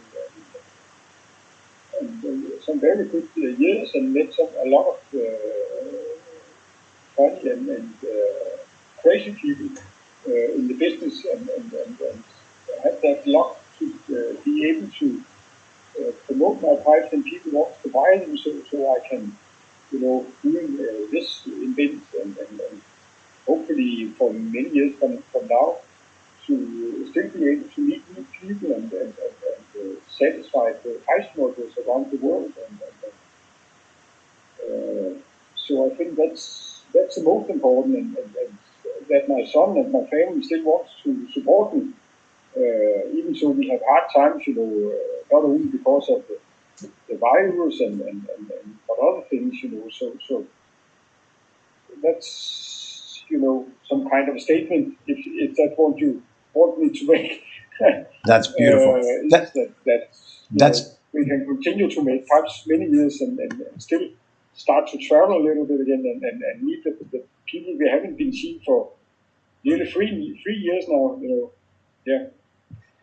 and some very good years and met a lot of funny and crazy people in the business and have that luck to be able to promote my pipes and people want to buy them so I can, doing this event and hopefully for many years from now to still be able to meet new people and satisfy the pipe smokers around the world. So I think that's the most important and that my son and my family still wants to support me. Even so we have hard times, not only because of the virus and but other things, so that's, some kind of statement, if that's what you want me to make. That's beautiful. We can continue to make pipes many years and still start to travel a little bit again and meet the people we haven't been seeing for nearly 3 years now, yeah.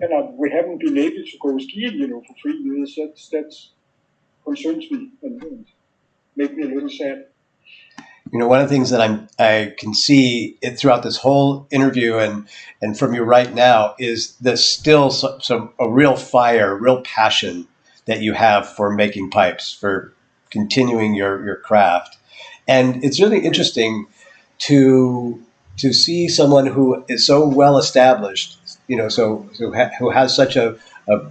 And we haven't been able to go skiing, for 3 years. That's concerns me and make me a little sad. One of the things that I can see throughout this whole interview and from you right now is there's still a real fire, real passion that you have for making pipes, for continuing your craft. And it's really interesting to see someone who is so well established, who has such a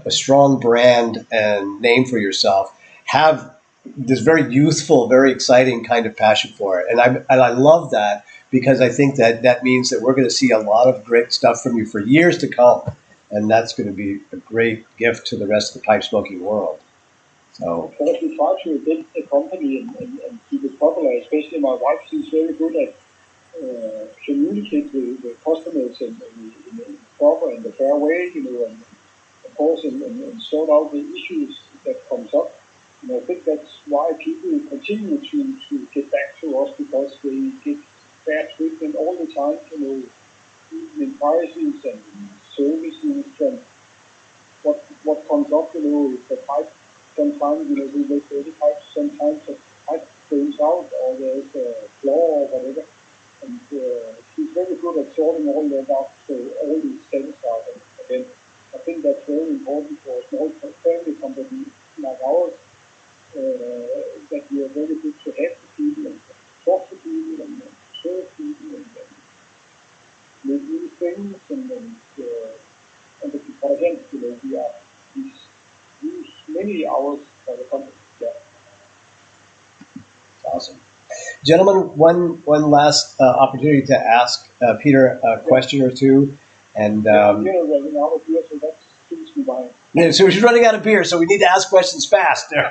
strong brand and name for yourself, have this very youthful, very exciting kind of passion for it. And I love that, because I think that means that we're going to see a lot of great stuff from you for years to come. And that's going to be a great gift to the rest of the pipe smoking world. So, of course, we try to build the company and keep it popular, especially my wife. She's very good at communicate with the customers in the proper and the fair way, and of course, and sort out the issues that comes up. And I think that's why people continue to get back to us, because they get fair treatment all the time, even in prices and services and what comes up, if the pipe sometimes, we make dirty pipes, sometimes the pipe goes out or there's a flaw or whatever. And she's very good at sorting all that out, so all is satisfied. And again, I think that's very important for a small family company like ours, that we are very good to have the people and talk to people and serve people and make new things and because again, we use many hours for the company. Yeah. Awesome. Gentlemen, one last opportunity to ask Peter a question or two. And running out of beer, so that seems to be mine. Yeah, so she's running out of beer, so we need to ask questions fast. I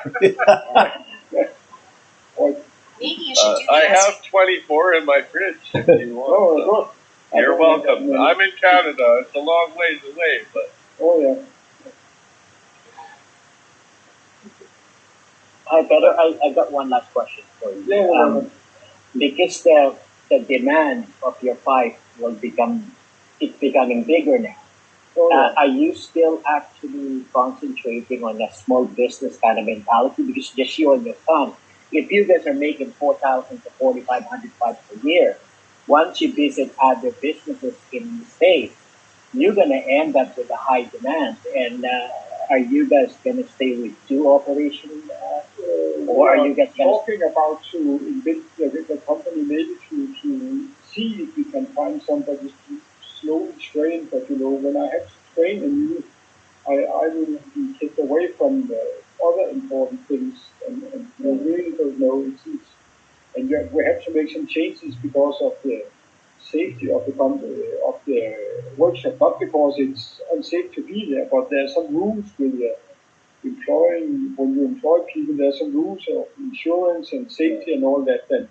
have 24 in my fridge if you want. You're welcome. I'm in Canada. It's a long ways away, but. Oh, yeah. Hi, Peder. I got one last question for you. Yeah. Because the demand of your pipe it's becoming bigger now. Are you still actually concentrating on a small business kind of mentality? Because just you and your son, if you guys are making 4,000 to 4,500 pipes a year, once you visit other businesses in the States, you're going to end up with a high demand. And are you guys going to stay with two operations? Or are you guys talking about to invent the company maybe to see if we can find somebody to slowly train? But when I have to train a new, I will be kicked away from other important things, and we really don't know. And we have to make some changes because of the safety of the workshop, not because it's unsafe to be there, but there are some rules with employing, when you employ people, there are some rules of insurance and safety and all that. Then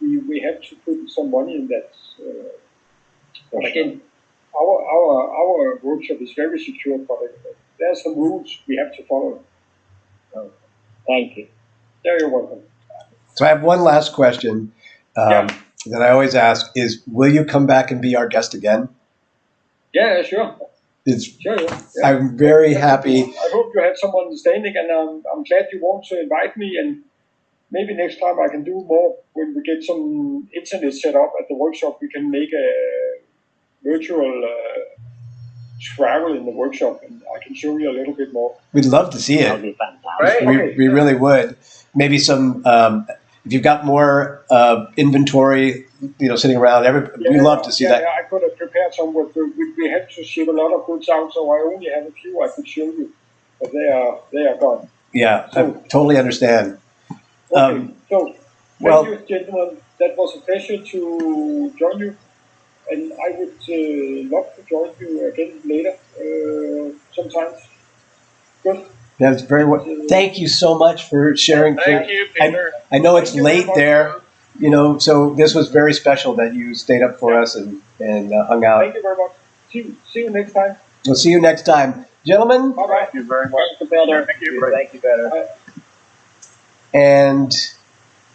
we have to put some money in that. But again, our workshop is very secure, but there are some rules we have to follow. Thank you. Yeah, you're welcome. So I have one last question that I always ask is, will you come back and be our guest again? Yeah, sure. Sure. I'm very happy. I hope you have some understanding, and I'm glad you want to invite me, and maybe next time I can do more when we get some internet set up at the workshop. We can make a virtual travel in the workshop, and I can show you a little bit more. We'd love to see it. That'll be fantastic. We really would. Maybe some, if you've got more inventory, sitting around, we'd love to see that. Yeah, I could have prepared some. We had to ship a lot of goods out, so I only have a few I could show you, but they are gone. Yeah, I totally understand. Okay, so thank you, gentlemen. That was a pleasure to join you, and I would love to join you again later, sometimes. Good. That's very well. Thank you so much for sharing. Thank you, Peter. I know it's late there, so this was very special that you stayed up for us and hung out. Thank you very much. See you next time. We'll see you next time. Gentlemen. Bye-bye. Thank you very much. Thank you, Peder. Thank you. Thank you, Peder. And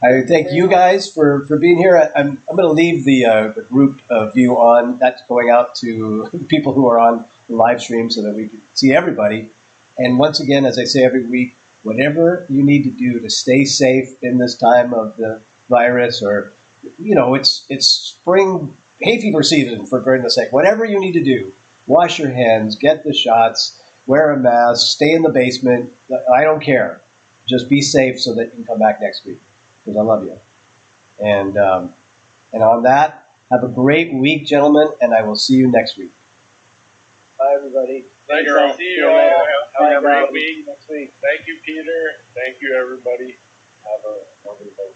I thank you guys for being here. I'm going to leave the group view on. That's going out to people who are on the live stream so that we can see everybody. And once again, as I say every week, whatever you need to do to stay safe in this time of the virus, or, it's spring hay fever season, for goodness sake. Whatever you need to do, wash your hands, get the shots, wear a mask, stay in the basement. I don't care. Just be safe so that you can come back next week, because I love you. And on that, have a great week, gentlemen, and I will see you next week. Bye, everybody. Thank you. See you all. Have a great week. Next week. Thank you, Peter. Thank you, everybody. Have a wonderful